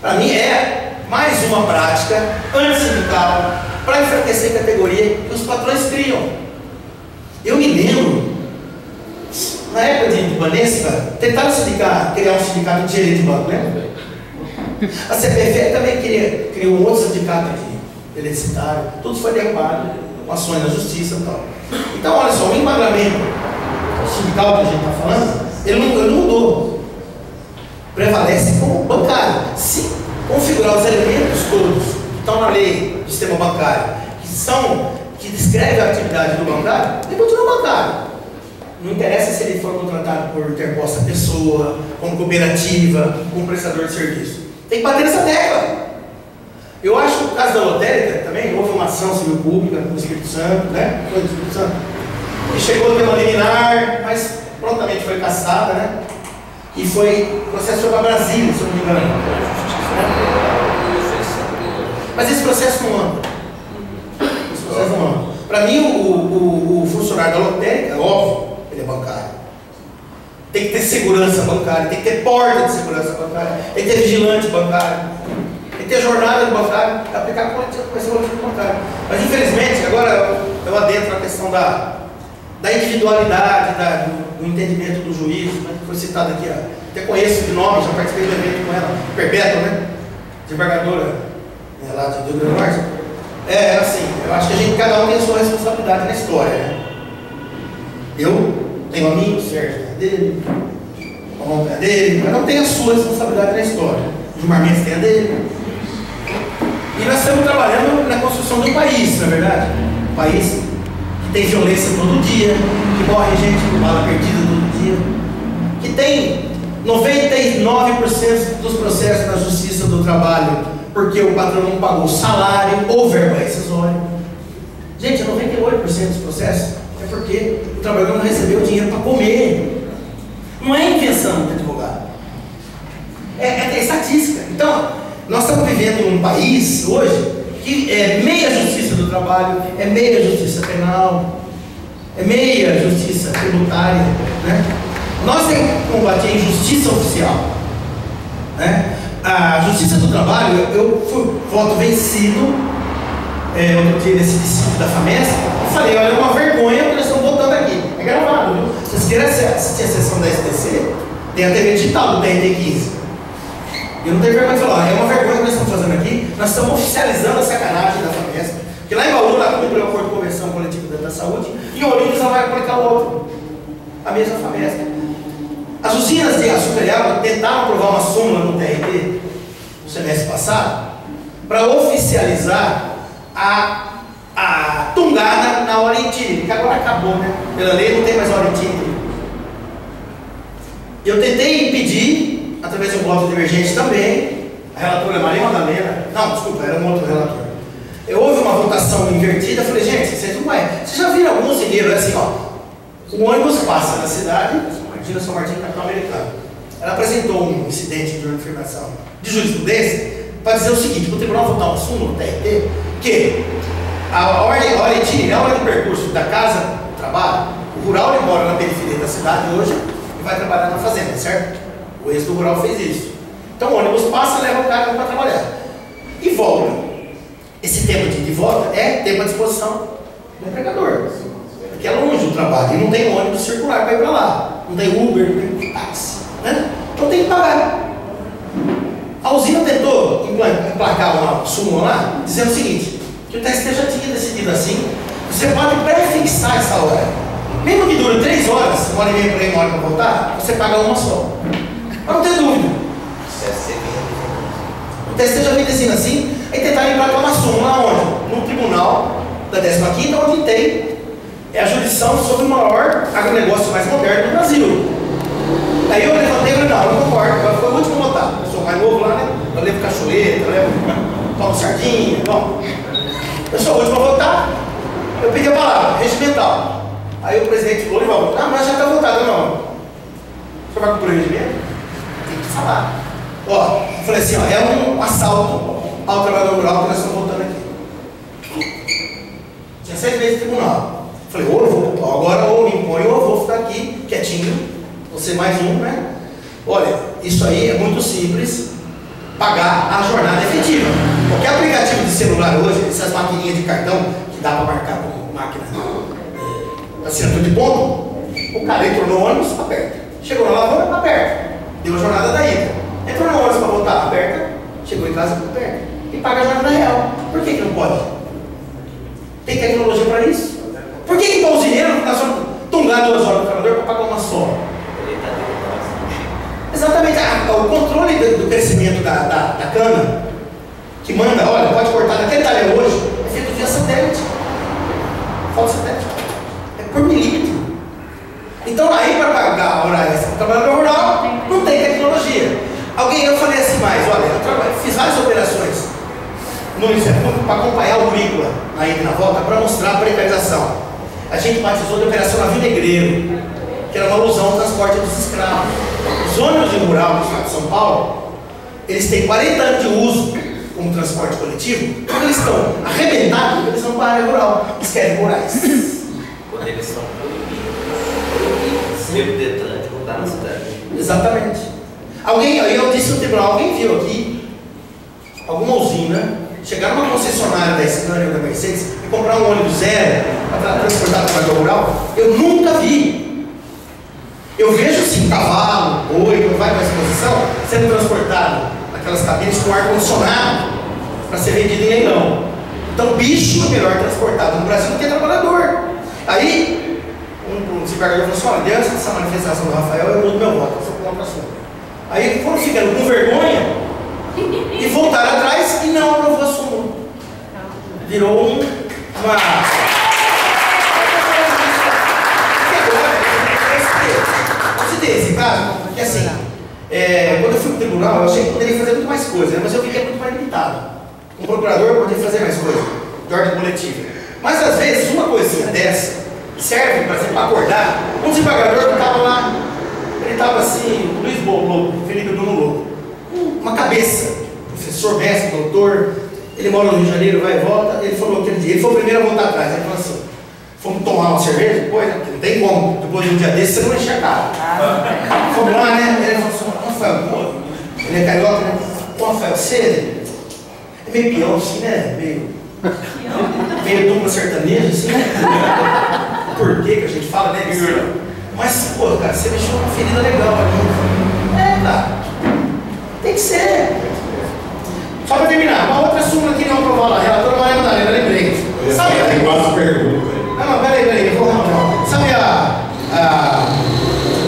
para mim, é mais uma prática antissindical para enfraquecer a categoria que os patrões criam. Eu me lembro, na época de Banespa, tentaram criar um sindicato de gerente de banco, né? A CPFL também criou um outro sindicato aqui, eletricitário, tudo foi derrubado, com ações na justiça e tal. Então, olha só, o enquadramento sindical que a gente está falando, ele não mudou. Prevalece como bancário. Se configurar os elementos todos que estão na lei do sistema bancário, que descreve a atividade do bancário, ele continua bancário. Não interessa se ele for contratado por interposta pessoa, como cooperativa, como prestador de serviço. Tem que bater nessa tecla. Eu acho que no caso da lotérica também houve uma ação civil pública no Espírito Santo, né? Foi no Espírito Santo. E chegou a ter uma liminar, mas prontamente foi cassada, né? E o processo foi para Brasília, se eu não me engano. Mas esse processo não anda. Para mim, o funcionário da lotérica, é óbvio, ele é bancário. Tem que ter segurança bancária, tem que ter porta de segurança bancária, tem que ter vigilante bancário, tem que ter jornada de bancário, aplicar com esse coletivo bancário. Mas infelizmente, agora eu adentro na questão da individualidade, do entendimento do juiz, né, que foi citado aqui. Até conheço de nome, já participei do evento com ela, Perpétua, né? Desembargadora lá de Rio Grande do Norte. É assim, eu acho que cada um tem a sua responsabilidade na história, né? Eu tenho amigos, Sérgio é dele, o Romão é dele, cada um tem a sua responsabilidade na história. O Gilmar Mendes tem a dele. E nós estamos trabalhando na construção de um país, não é verdade? Um país que tem violência todo dia, que morre gente com bala perdida todo dia, que tem 99% dos processos na Justiça do Trabalho porque o patrão não pagou salário ou verba rescisória. Gente, 98% dos processos é é porque o trabalhador não recebeu dinheiro para comer. Não é invenção do advogado. É estatística. Então, nós estamos vivendo num país hoje que é meia justiça do trabalho, é meia justiça penal, é meia justiça tributária, né? Nós temos que combater a injustiça oficial, né? A justiça do trabalho, eu fui voto vencido, outro dia nesse distrito da FAMESP, e falei, olha, é uma vergonha que nós estamos votando aqui. É gravado, viu? Se vocês querem assistir a sessão da STC, tem a TV digital do TRT 15. Eu não tenho vergonha de falar, é uma vergonha que nós estamos fazendo aqui, nós estamos oficializando a sacanagem da FAMESP, porque lá em Bauru ela cumpriu o acordo de convenção coletiva da saúde, e em Ourinhos ela vai aplicar o outro, a mesma FAMESP. As usinas de açúcar e água tentaram aprovar uma súmula no TRT no semestre passado para oficializar a tungada na hora etílica, que agora acabou, né? Pela lei não tem mais hora etílica. Eu tentei impedir, através de um voto divergente também, a relatora Maria Madalena, não, desculpa, era um outro relator. Houve uma votação invertida, eu falei, gente, vocês já viram algum usineiro assim, ó, o ônibus passa na cidade, Imagina São Martinho, capital americano. Ela apresentou um incidente de afirmação de jurisprudência para dizer o seguinte, o tribunal votar um súmulo no TRT, que a hora de percurso da casa do trabalho, o rural ele mora na periferia da cidade hoje e vai trabalhar na fazenda, certo? O êxito rural fez isso. Então o ônibus passa, leva o cara para trabalhar e volta. Esse tempo de volta é tempo à disposição do empregador, porque é longe o trabalho e não tem ônibus circular para ir para lá, não tem Uber, não tem táxi, né? Então tem que pagar. A usina tentou emplacar uma súmula lá, dizendo o seguinte, que o TST já tinha decidido assim, você pode prefixar essa hora. Mesmo que dure 3 horas, 1 hora e meia para ir, 1 hora para voltar, você paga uma só. Mas não tem dúvida. O TST já vem dizendo assim, aí tentaram emplacar uma súmula onde? No tribunal da 15ª, onde tem a jurisdição sobre o maior agronegócio mais moderno do Brasil. Aí eu levantei e falei, não, eu não concordo, agora foi o último a votar. Eu sou mais novo lá, né? Eu levo cachoeira, eu levo tomo sardinha, bom. Eu sou o último a votar, eu pedi a palavra, regimental. Aí o presidente falou, ah, mas já está votado, não. O senhor vai cumprir o regimento? Tem que falar. Ó, eu falei assim, ó, é um assalto ao trabalhador rural que nós estamos votando aqui. Tinha 6 meses de tribunal. Falei, ou eu vou, agora ou me impõe ou eu vou ficar aqui quietinho. Você mais um, né? Olha, isso aí é muito simples, pagar a jornada efetiva. Qualquer aplicativo de celular hoje, essas maquininhas de cartão que dá para marcar com máquina assinatura de ponto, o cara entrou no ônibus, aperta. Chegou na lavoura, aperta. Deu a jornada da ida. Entrou no ônibus para voltar, aperta. Chegou em casa, aperta. E paga a jornada real. Por que não pode? Tem tecnologia para isso? Por que para o usineiro nós vamos tungar 2 horas do trabalhador para pagar uma só? Exatamente, o controle do crescimento da cana, que manda, olha, pode cortar naquele talhão hoje, é feito via satélite. Falta satélite. É por milímetro. Então aí para pagar a hora extra do trabalhador rural, não tem tecnologia. Eu falei assim mais, olha, eu fiz várias operações para acompanhar o currículo na ida e na volta para mostrar a precarização. A gente batizou de Operação Navio Negreiro, que era uma alusão ao transporte dos escravos. Os ônibus de rural do estado de São Paulo, eles têm 40 anos de uso como transporte coletivo, quando eles estão arrebentados, eles vão para a área rural, eles querem rurais. Quando eles são proibidos, pelo Detran de rodar na cidade. Exatamente. Eu disse no tribunal, alguém viu aqui alguma usina chegar numa concessionária da Scania ou da Mercedes e comprar um ônibus zero para transportar para o trabalhador rural? Eu nunca vi. Eu vejo sim cavalo, boi, que não vai para a exposição, sendo transportado naquelas cabines com ar-condicionado para ser vendido em leilão. Então, bicho é melhor transportado no Brasil do que trabalhador. Aí, um desembargador falou assim: olha, diante dessa manifestação do Rafael, eu mudo meu voto, eu sou contra a sua. Aí foram ficando com vergonha e voltaram atrás e não aprovou a súmula. Virou uma. Esse caso, porque assim, quando eu fui para o tribunal, eu achei que poderia fazer muito mais coisa, mas eu vi que é muito mais limitado. Um procurador poderia fazer mais coisa, de ordem coletiva. Mas às vezes, uma coisinha dessa, serve, por exemplo, para acordar. Um desembargador que estava lá, ele estava assim, Luiz Lobo, Felipe Bruno Lobo, uma cabeça, professor, mestre, doutor, ele mora no Rio de Janeiro, vai e volta. Ele falou aquele dia, ele foi o primeiro a voltar atrás. Ele falou assim: fomos tomar uma cerveja depois, né? Porque não tem como, depois de um dia desse você não vai enxergar. Fomos lá, né? Ele falou assim: Rafael, pô, ele é carioca, né? Pô, Rafael, você é meio peão assim, né? Meio dupla sertaneja, assim, né? Por que a gente fala, né? Mas, pô, cara, você deixou uma ferida legal ali. Cara, tem que ser. Só para terminar, uma outra súmula que não aprovou a relatora Maria Madalena, lembrei. Sabe? Tem quatro perguntas. Não, peraí, vou não. Sabe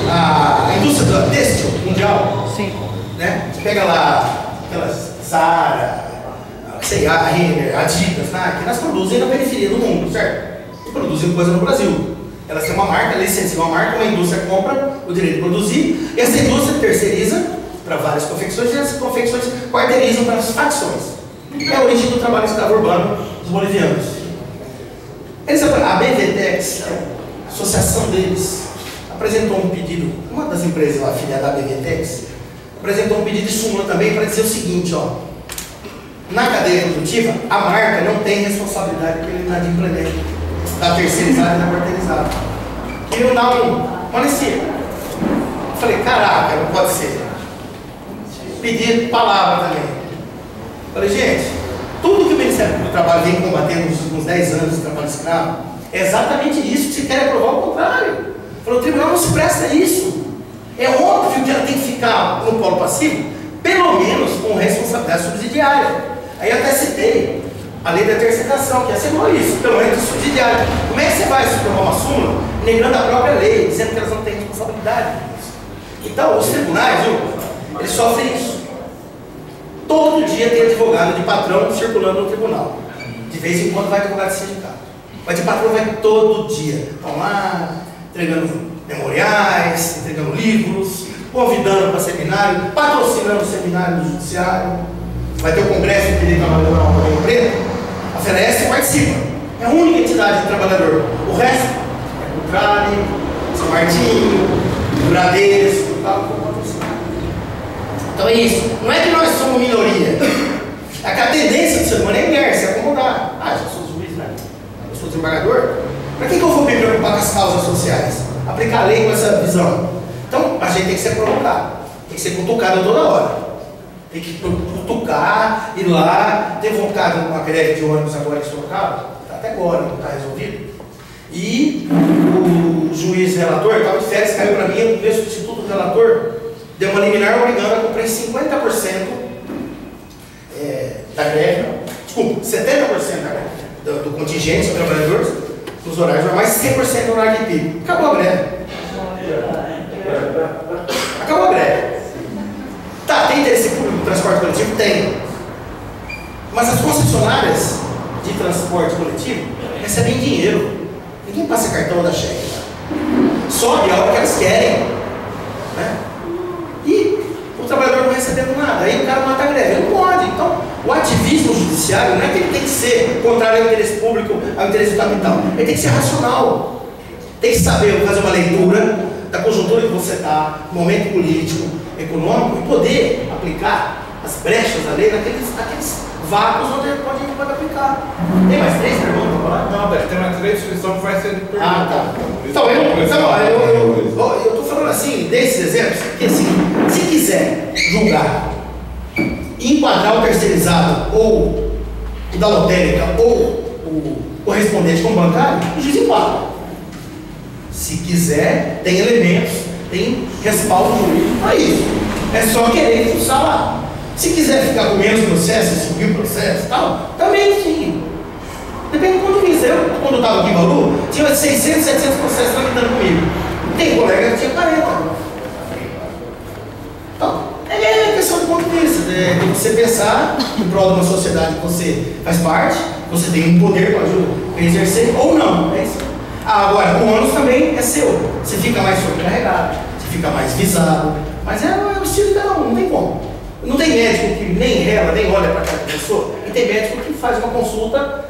a indústria do têxtil mundial? Sim. Né? Você pega lá aquelas Zara, C&A, Renner, Adidas, Nike, elas produzem na periferia do mundo, certo? E produzem coisa no Brasil. Elas têm uma marca, licenciam uma marca, uma indústria compra o direito de produzir, e essa indústria terceiriza para várias confecções, e as confecções quarteirizam para as facções. É a origem do trabalho escravo urbano dos bolivianos. A BVTEX, a associação deles, apresentou um pedido, uma das empresas lá, afiliada à BVTEX, apresentou um pedido de súmula também para dizer o seguinte, ó: na cadeia produtiva, a marca não tem responsabilidade pela inadimplemento da terceirizada e da quarteirizada. Queriam dar uma anistia. Falei, caraca, não pode ser. Pedi palavra também. Falei, gente, tudo que o Ministério do Trabalho vem combatendo nos últimos 10 anos de trabalho escravo é exatamente isso que se quer provar o contrário. Falei, o tribunal não se presta a isso. É óbvio que ela tem que ficar no polo passivo, pelo menos com responsabilidade subsidiária. Aí eu até citei a lei da terceirização, que assegurou isso, pelo menos subsidiária. Como é que você vai se provar uma súmula negando a própria lei, dizendo que elas não têm responsabilidade? Então, os tribunais, eles sofrem isso. Todo dia tem advogado de patrão circulando no tribunal. De vez em quando vai advogado de sindicato. Mas de patrão vai todo dia. Estão lá, entregando memoriais, entregando livros, convidando para seminário, patrocinando seminário do judiciário. Vai ter o Congresso de Direito Laboral no Rio Preto. A FENESC participa. É a única entidade de trabalhador. O resto é Contrali, São Martinho, Bradesco, tal, como patrocinado. Então é isso. Não é que nós somos minoria. É que a tendência do ser humano é inércia, é acomodar. Ah, eu sou juiz, né? Eu sou desembargador. Para que eu vou me preocupar com as causas sociais? Aplicar a lei com essa visão. Então, a gente tem que ser provocado. Tem que ser cutucado toda hora. Tem que cutucar, ir lá. Teve um caso, uma greve de ônibus agora em Sorocaba. Até agora, não está resolvido. E o juiz relator estava de férias, caiu para mim, eu vejo o Instituto do Relator deu uma liminar obrigando a cumprir 50% da greve, desculpa, 70% da greve, do contingente dos trabalhadores nos horários normais, 100% no horário de pico. Acabou a greve. Acabou a greve. Tá, tem interesse público no transporte coletivo? Tem. Mas as concessionárias de transporte coletivo recebem dinheiro. Ninguém passa cartão da cheque. Sobe a hora que elas querem. Né? E o trabalhador não recebendo nada. Aí o cara mata a greve. Ele não pode. Então, o ativismo judiciário não é que ele tem que ser contrário ao interesse público, ao interesse do capital. Ele tem que ser racional. Tem que saber fazer uma leitura da conjuntura que você está, momento político, econômico, e poder aplicar as brechas da lei naqueles vácuos onde ele pode aplicar. Tem mais 3 perguntas para falar? Não, deve ter mais 3 inscrições que vai ser de pergunta. Ah, tá. Então, eu estou falando assim, desses exemplos, que assim, se quiser julgar, enquadrar o terceirizado, ou o da lotérica, ou o correspondente como bancário, o juiz enquadra. Se quiser, tem elementos, tem respaldo jurídico para isso. É só querer expulsar lá. Se quiser ficar com menos processo, subir o processo e tal, também sim. Depende do ponto de vista. Eu, quando eu estava aqui em Bauru, tinha 600, 700 processos tramitando comigo. Tem colega que tinha 40. Então, é questão do ponto de vista. É você pensar em prol de uma sociedade que você faz parte, você tem um poder para exercer ou não. É isso. Agora, o ônus também é seu. Você fica mais sobrecarregado, você fica mais visado. Mas é o estilo de cada um, não tem como. Não tem médico que nem rela, nem olha para aquela pessoa. E tem médico que faz uma consulta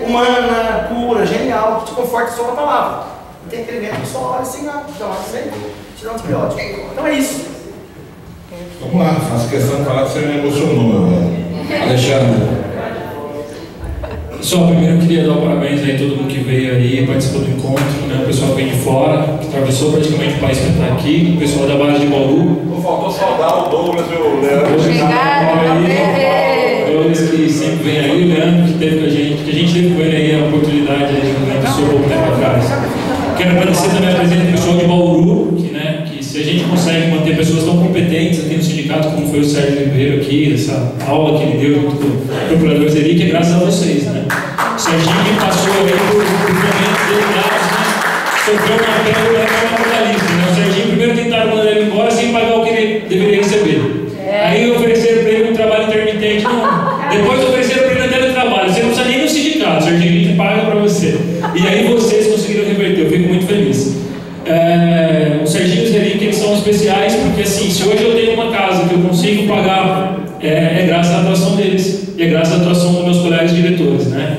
humana, pura, genial, que te conforta só com a palavra. Não tem aquele vento que só olha assim, não. Então, isso aí, tira um antibiótico. Então é isso. Vamos lá, faço questão de falar que você me emocionou, Alexandre. Só primeiro eu queria dar parabéns aí a todo mundo que veio aí, participou do encontro, né? O pessoal que vem de fora, que atravessou praticamente o país para estar aqui, o pessoal da base de Bauru. Faltou saudar o Douglas e o Leandro. Douglas que sempre vem aí, o Leandro que teve com a gente, que a gente teve com ele aí a oportunidade aí de conversar um pouco tempo atrás. Quero agradecer também a presença do pessoal de Bauru, que se a gente consegue manter pessoas tão competentes aqui no sindicato, como foi o Sérgio Ribeiro aqui, essa aula que ele deu junto com o procurador Zeric, é graças a vocês, né? O Serginho que passou aí por momentos delicados, mas sofreu uma queda capitalista, né? O Serginho primeiro tentaram mandar ele embora sem pagar o que ele deveria receber. Aí ofereceram para ele um trabalho intermitente, depois ofereceram para ele até no trabalho, você não precisa nem no sindicato, o Serginho a gente paga para você. E aí vocês conseguiram reverter, eu fico muito feliz. O Serginho e o Zeric, eles são especiais porque assim, se hoje eu tenho uma casa que eu consigo pagar, é graças à atuação deles e é graças à atuação dos meus colegas diretores, né?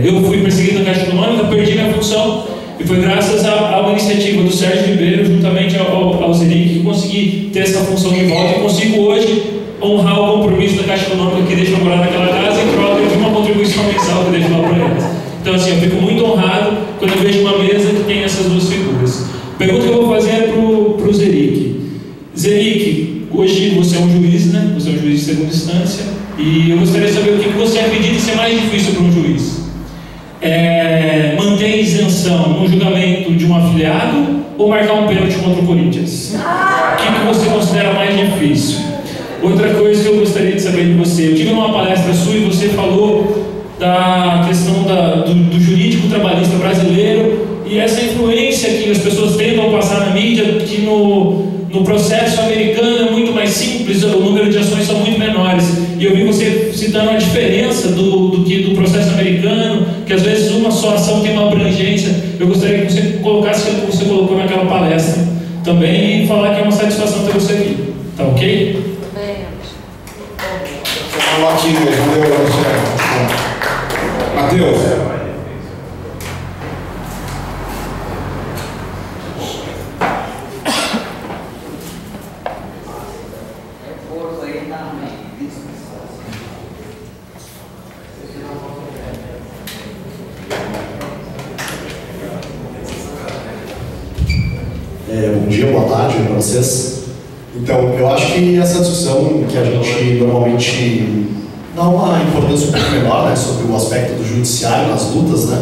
Eu fui perseguido na Caixa Econômica, perdi minha função e foi graças a uma iniciativa do Sérgio Ribeiro juntamente ao Zeric que consegui ter essa função de volta e consigo hoje honrar o compromisso da Caixa Econômica que deixa eu morar naquela casa em troca de uma contribuição mensal que eu deixo lá para eles. Então assim, eu fico muito honrado quando eu vejo uma mesa que tem essas duas figuras. A pergunta que eu vou fazer é para o Zeric. Zeric, hoje você é um juiz, né? Você é um juiz de segunda instância e eu gostaria de saber o que você acredita ser mais difícil para um juiz. Manter a isenção no julgamento de um afiliado ou marcar um pênalti contra o Corinthians? O que você considera mais difícil? Outra coisa que eu gostaria de saber de você, eu tive numa palestra sua e você falou da questão do jurídico trabalhista brasileiro e essa influência que as pessoas tentam passar na mídia, que no processo americano é muito mais simples, o número de ações são muito menores. E eu vi você citando a diferença do processo americano, que às vezes uma só ação tem uma abrangência. Eu gostaria que você colocasse o que você colocou naquela palestra também e falar que é uma satisfação ter você aqui. Tá ok? Matheus. Bom dia, boa tarde para vocês. Então, eu acho que essa discussão que a gente normalmente dá uma importância um pouco menor, né, sobre o aspecto do judiciário nas lutas, né,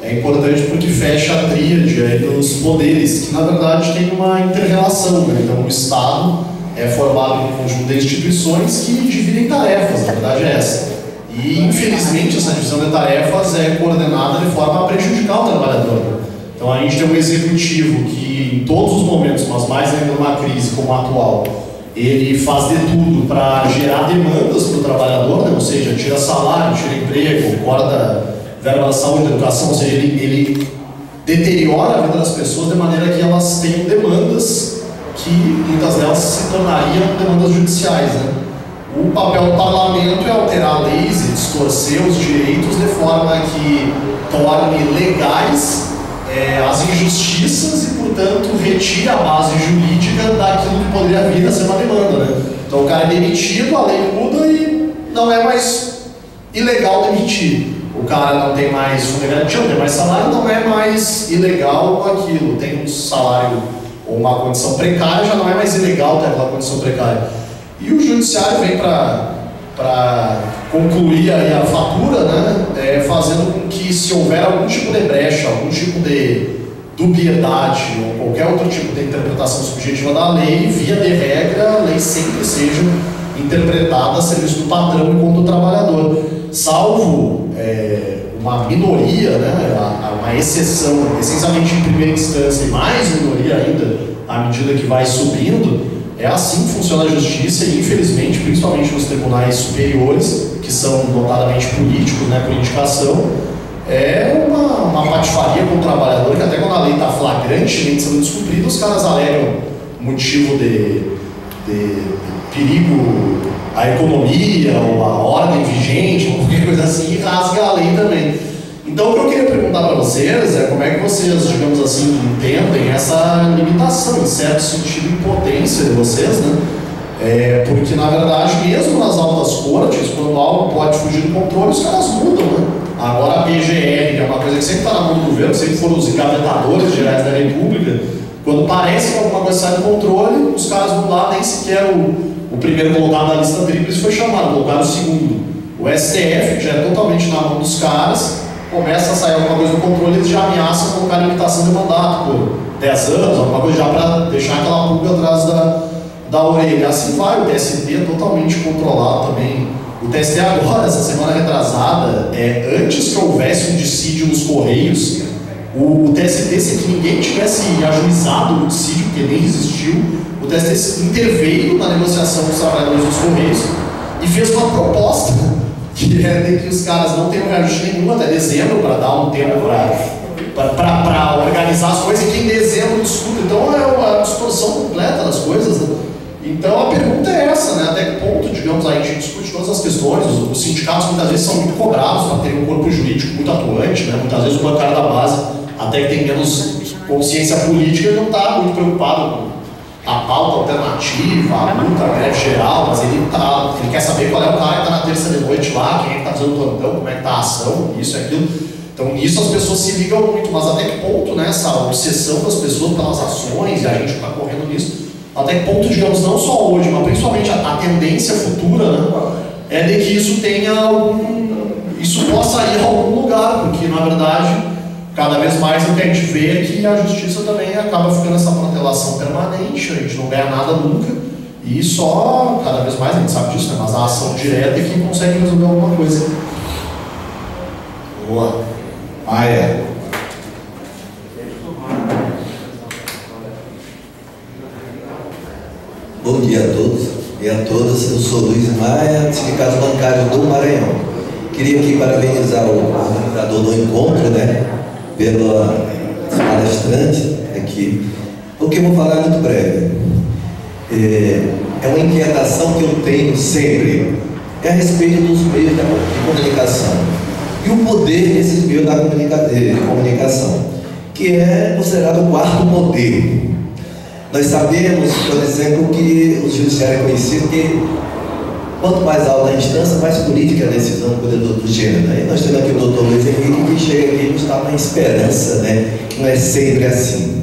é importante porque fecha a tríade aí dos poderes, que na verdade tem uma inter-relação, né? Então o Estado é formado por um conjunto de instituições que dividem tarefas, na verdade é essa. E infelizmente essa divisão de tarefas é coordenada de forma a prejudicar o trabalhador. Então a gente tem um executivo que em todos os momentos, mas mais ainda numa crise como a atual, ele faz de tudo para gerar demandas para o trabalhador, né? Ou seja, tira salário, tira emprego, corta verba da saúde, da educação, ou seja, ele deteriora a vida das pessoas de maneira que elas tenham demandas que muitas delas se tornariam demandas judiciais, né? O papel do parlamento é alterar leis e distorcer os direitos de forma que torne legais as injustiças e, portanto, retire a base jurídica daquilo que poderia vir a ser uma demanda, né? Então o cara é demitido, a lei muda e não é mais ilegal demitir. O cara não tem mais fundo de garantia, não tem mais salário, não é mais ilegal aquilo. Tem um salário ou uma condição precária, já não é mais ilegal ter aquela condição precária. E o judiciário vem para concluir aí a fatura, né, fazendo com que, se houver algum tipo de brecha, algum tipo de dubiedade ou qualquer outro tipo de interpretação subjetiva da lei, via de regra, a lei sempre seja interpretada a serviço do patrão enquanto do trabalhador. Salvo uma minoria, né, uma exceção, essencialmente em primeira instância, e mais minoria ainda à medida que vai subindo, é assim que funciona a justiça e, infelizmente, principalmente nos tribunais superiores, que são notadamente políticos, né, por indicação, é uma patifaria com o trabalhador, que até quando a lei está flagrantemente sendo descumprida, os caras alegam motivo de perigo a economia, ou a ordem vigente, ou qualquer coisa assim, e rasga a lei também. Então, o que eu queria perguntar para vocês é como é que vocês, digamos assim, entendem essa limitação, em certo sentido, impotência de vocês, né? Porque, na verdade, mesmo nas altas cortes, quando algo pode fugir do controle, os caras mudam, né? Agora, a PGR, que é uma coisa que sempre está na mão do governo, sempre foram os engavetadores gerais da República, quando parece que alguma coisa sai do controle, os caras vão lá, nem sequer o primeiro colocado na lista tríplice foi chamado, colocaram o segundo. O STF, que já é totalmente na mão dos caras, começa a sair alguma coisa do controle, eles já ameaçam colocar limitação de mandato por 10 anos, alguma coisa já para deixar aquela pulga atrás da orelha. Assim vai, o TST é totalmente controlado também. O TST agora, essa semana retrasada, antes que houvesse um dissídio nos Correios, o TST, sem que ninguém tivesse ajuizado o dissídio, porque nem existiu, o TST interveio na negociação dos trabalhadores dos Correios e fez uma proposta que é de que os caras não tenham reajuste nenhum até dezembro, para dar um tempo para organizar as coisas, e que em dezembro discuta. Então é uma distorção completa das coisas, né? Então a pergunta é essa, né? Até que ponto, digamos, a gente discute todas as questões, os sindicatos muitas vezes são muito cobrados para ter um corpo jurídico muito atuante, né? Muitas vezes o bancário da base, até que tem menos consciência política, não está muito preocupado com a pauta alternativa, a luta, a greve geral, mas ele quer saber qual é o cara que está na terça de noite lá, quem é que está fazendo o plantão, como é que está a ação, isso e aquilo. Então nisso as pessoas se ligam muito, mas até que ponto, né, essa obsessão das pessoas pelas ações, e a gente está correndo nisso, até que ponto, digamos, não só hoje, mas principalmente a tendência futura, né, é de que isso isso possa ir a algum lugar, porque na verdade cada vez mais o que a gente vê é que a justiça também acaba ficando essa protelação permanente, a gente não ganha nada nunca, e só, cada vez mais a gente sabe disso, né? Mas a ação direta é que consegue resolver alguma coisa. Boa. Maia. Bom dia a todos e a todas, eu sou Luiz Maia, Sindicato Bancário do Maranhão. Queria aqui parabenizar o organizador do encontro, né? Pela palestrante aqui, porque eu vou falar muito breve. É uma inquietação que eu tenho sempre, a respeito dos meios de comunicação e o poder desses meios de comunicação, que é considerado o quarto poder. Nós sabemos, por exemplo, que o judiciário é conhecido que quanto mais alta a instância, mais política é a decisão do gênero. E nós temos aqui o doutor Luiz Henrique, que chega aqui e nos dá uma esperança, né? Que não é sempre assim.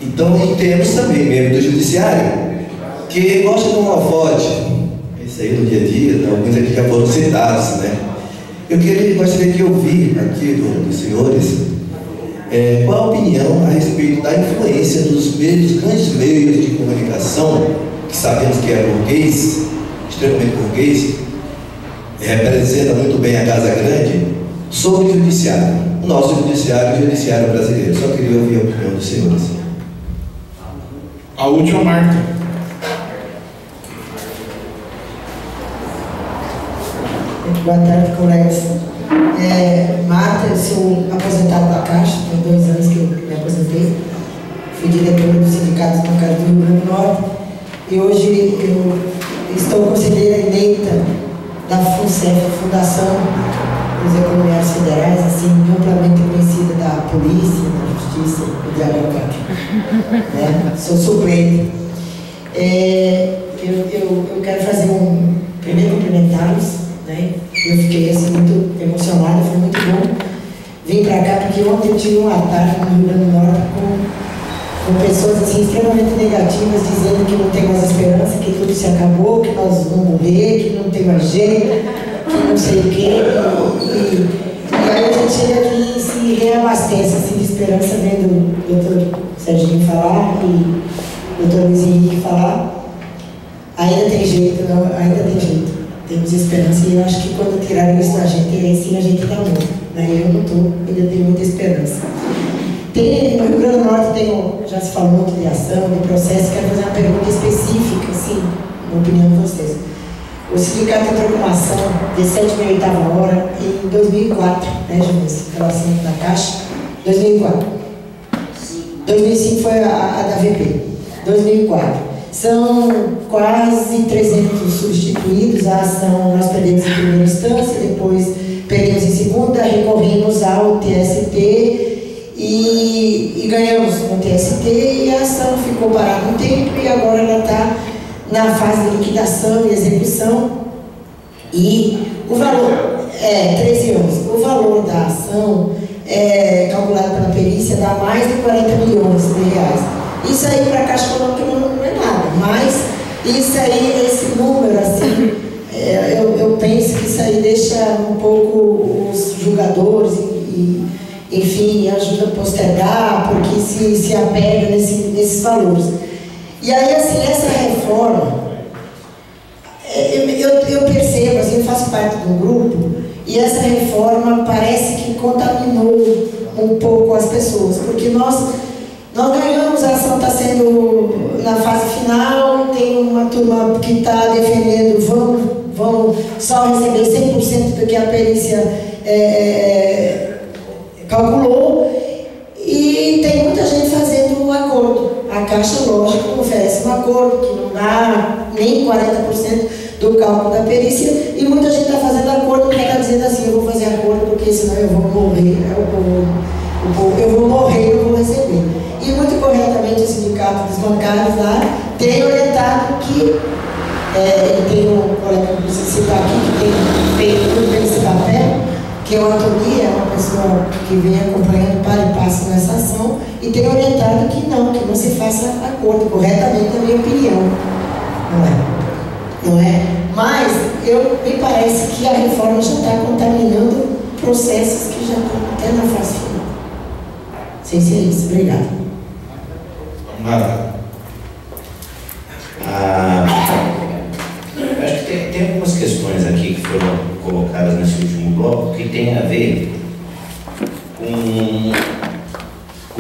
Então, e temos também membros do judiciário que gostam de um holofote. Isso aí no dia a dia, né? Alguns aqui já foram citados, né? Eu gostaria de ouvir aqui dos senhores qual a opinião a respeito da influência dos grandes meios de comunicação, que sabemos que é burguês, extremamente burguês, representa muito bem a Casa Grande, sobre o judiciário, o nosso judiciário e o judiciário brasileiro. Só queria ouvir a opinião dos senhores. A última, Marta. Boa tarde, colegas. Marta, eu sou aposentado da Caixa, tem 2 anos que eu me aposentei. Fui diretora do Sindicato Bancário do Rio Grande do Norte e hoje eu estou conselheira eleita da FUNCEF, Fundação dos Economiários Federais, assim, amplamente conhecida da polícia, da justiça e da burocracia. Sou suplente. Eu quero fazer primeiro cumprimentá-los, né? Eu fiquei assim, muito emocionada, foi muito bom vir para cá, porque ontem eu tive um ataque no Rio Grande do Norte com pessoas assim, extremamente negativas, dizendo que não tem mais esperança, que tudo se acabou, que nós vamos morrer, que não tem mais jeito, que não sei o quê. E aí a gente chega aqui e se reabastece assim, de esperança, vendo o doutor Serginho falar e o doutor Luiz Henrique falar. Ainda tem jeito, não, ainda tem jeito. Temos esperança, e eu acho que quando tirarem isso da gente, aí sim a gente está morto. Né? Eu não estou, ainda tenho muita esperança. No Rio Grande do Norte já se falou muito de ação, de processo. Quero fazer uma pergunta específica, assim, na opinião de vocês. O sindicato entrou com uma ação de 7ª e 8ª hora em 2004, né, Jonas? Aquela ação da Caixa, 2004. 2005 foi a da VP, 2004. São quase 300 substituídos. A ação nós perdemos em primeira instância, depois perdemos em segunda, recorremos ao TST e ganhamos no TST, e a ação ficou parada um tempo e agora ela está na fase de liquidação e execução. E o valor, 13 anos, o valor da ação calculado pela perícia dá mais de 40 milhões de reais. Isso aí para a Caixa Econômica não é nada, mas isso aí, esse número, assim, eu penso que isso aí deixa um pouco os julgadores enfim, ajuda a postergar, porque se apega nesses valores. E aí, assim, essa reforma, eu percebo, assim, eu faço parte de um grupo, e essa reforma parece que contaminou um pouco as pessoas, porque nós ganhamos, a ação está sendo na fase final, tem uma turma que está defendendo, vão só receber 100% do que a perícia calculou, e tem muita gente fazendo um acordo. A Caixa, lógico, oferece um acordo que não dá nem 40% do cálculo da perícia, e muita gente está fazendo acordo porque está dizendo assim: eu vou fazer acordo porque senão eu vou morrer, eu vou morrer, eu vou receber. E muito corretamente o sindicato dos bancários lá tem orientado que, tem um colega que precisa citar aqui, que tem feito muito bem esse papel, que é o Antônio, é uma pessoa que vem acompanhando para e passo nessa ação, e tem orientado que não se faça acordo, corretamente, na minha opinião. Não é? Mas me parece que a reforma já está contaminando processos que já estão até na fase final. Sem ser isso. Obrigada. Acho que tem algumas questões aqui que foram colocadas nesse último bloco que tem a ver com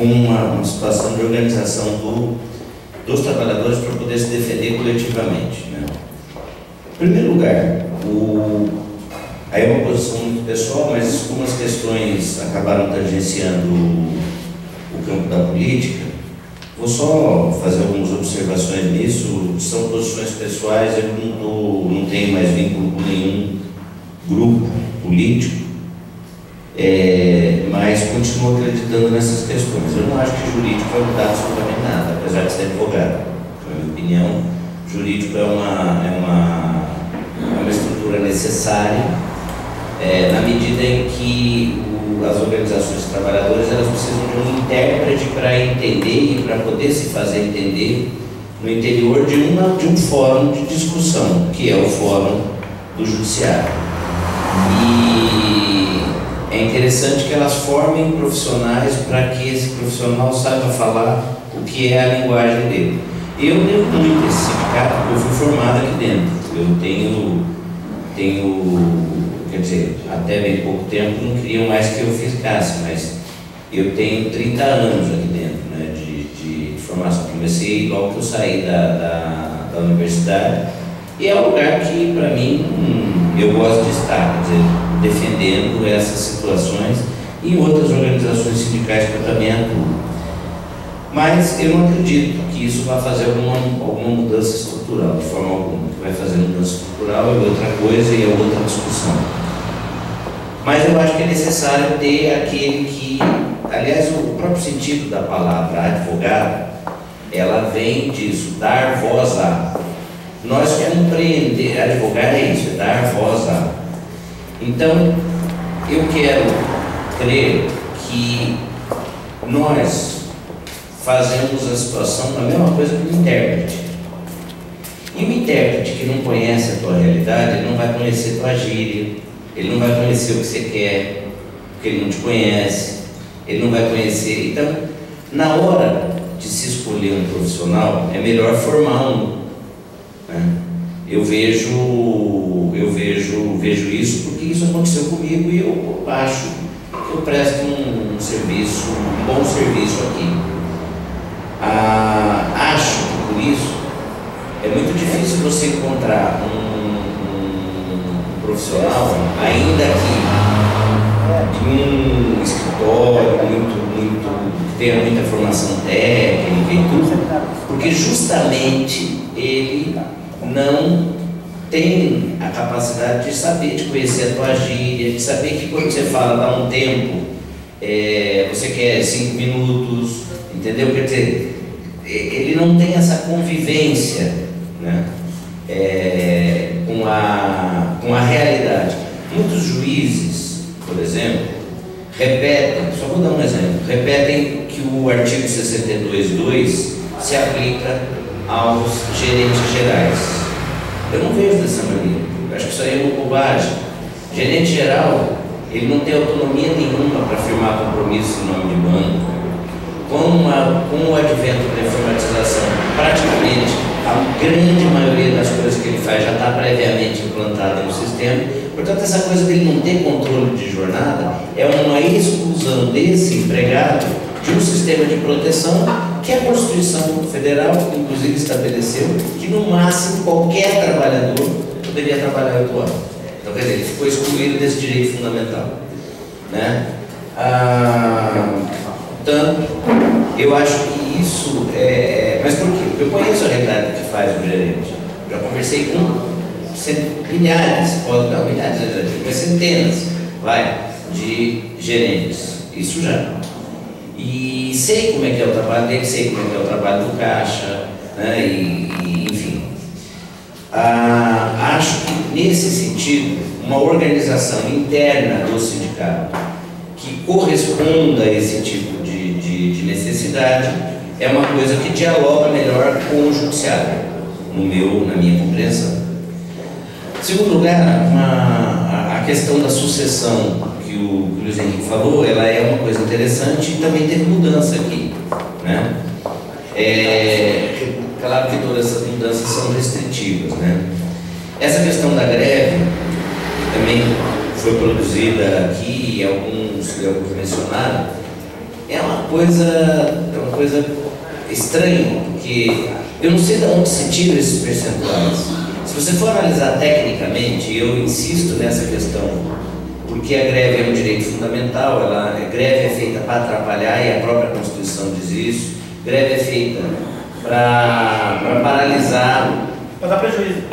uma situação de organização dos trabalhadores para poder se defender coletivamente, né? Em primeiro lugar, aí é uma posição muito pessoal, mas algumas questões acabaram tangenciando o campo da política. Vou só fazer algumas observações nisso. São posições pessoais, eu não tenho mais vínculo com nenhum grupo político, mas continuo acreditando nessas questões. Eu não acho que jurídico vai mudar absolutamente nada, apesar de ser advogado. Na minha opinião, jurídico é uma estrutura necessária, na medida em que as organizações de trabalhadores elas precisam de um intérprete para entender e para poder se fazer entender no interior de um fórum de discussão, que é o fórum do judiciário. E é interessante que elas formem profissionais para que esse profissional saiba falar o que é a linguagem dele. Eu devo muito esse sindicato, porque eu fui formado aqui dentro. Eu tenho, quer dizer, até bem pouco tempo não queriam mais que eu ficasse, mas eu tenho 30 anos aqui dentro, né, de formação. Comecei logo que eu saí da universidade, e é um lugar que, para mim, eu gosto de estar, quer dizer, defendendo essas situações, e em outras organizações sindicais que eu também atuo. Mas eu não acredito que isso vai fazer alguma mudança estrutural, de forma alguma. O que vai fazer mudança estrutural é outra coisa e é outra discussão. Mas eu acho que é necessário ter aquele que, aliás, o próprio sentido da palavra advogado, ela vem disso, dar voz a. Nós compreender, advogar é isso, é dar voz a. Então, eu quero crer que nós fazemos a situação a mesma coisa que o intérprete. E o intérprete que não conhece a tua realidade, ele não vai conhecer a tua gíria, ele não vai conhecer o que você quer, porque ele não te conhece, ele não vai conhecer. Então, na hora de se escolher um profissional, é melhor formar um, né? Eu vejo isso porque isso aconteceu comigo e eu acho que eu presto um bom serviço aqui. Acho que por isso é muito difícil você encontrar um profissional, ainda que de um escritório que tenha muita formação técnica e tudo, porque justamente ele não tem a capacidade de saber, de conhecer a tua gíria, de saber que quando você fala dá um tempo, você quer 5 minutos, entendeu? Quer dizer, ele não tem essa convivência, né? Com a realidade. Muitos juízes, por exemplo, repetem, só vou dar um exemplo, repetem que o artigo 62.2 se aplica aos gerentes gerais. Eu não vejo dessa maneira, eu acho que isso aí é uma bobagem. Gerente geral, ele não tem autonomia nenhuma para firmar compromisso em nome de banco. Com o advento da informatização, praticamente a grande maioria das coisas que ele faz já está previamente implantada no sistema. Portanto, essa coisa dele não ter controle de jornada é uma exclusão desse empregado de um sistema de proteção que a Constituição Federal, inclusive, estabeleceu que, no máximo, qualquer trabalhador poderia trabalhar 8 horas. Então, quer dizer, ele ficou excluído desse direito fundamental, né? Portanto, eu acho que isso mas por quê? Porque eu conheço a realidade que faz o gerente. Já conversei com milhares, não milhares, mas centenas, de gerentes. Isso já. E sei como é que é o trabalho dele, sei como é que é o trabalho do caixa, né? Enfim. Acho que, nesse sentido, uma organização interna do sindicato que corresponda a esse tipo de necessidade é uma coisa que dialoga melhor com o judiciário, na minha compreensão. Em segundo lugar, a questão da sucessão que o Luiz Henrique falou, ela é uma coisa interessante e também teve mudança aqui, né? Claro que todas essas mudanças são restritivas, né? Essa questão da greve, que também foi produzida aqui, alguns mencionaram, é uma coisa estranha, porque eu não sei de onde se tiram esses percentuais. Se você for analisar tecnicamente, eu insisto nessa questão, porque a greve é um direito fundamental, a greve é feita para atrapalhar, e a própria Constituição diz isso. Greve é feita para paralisar, para dar prejuízo.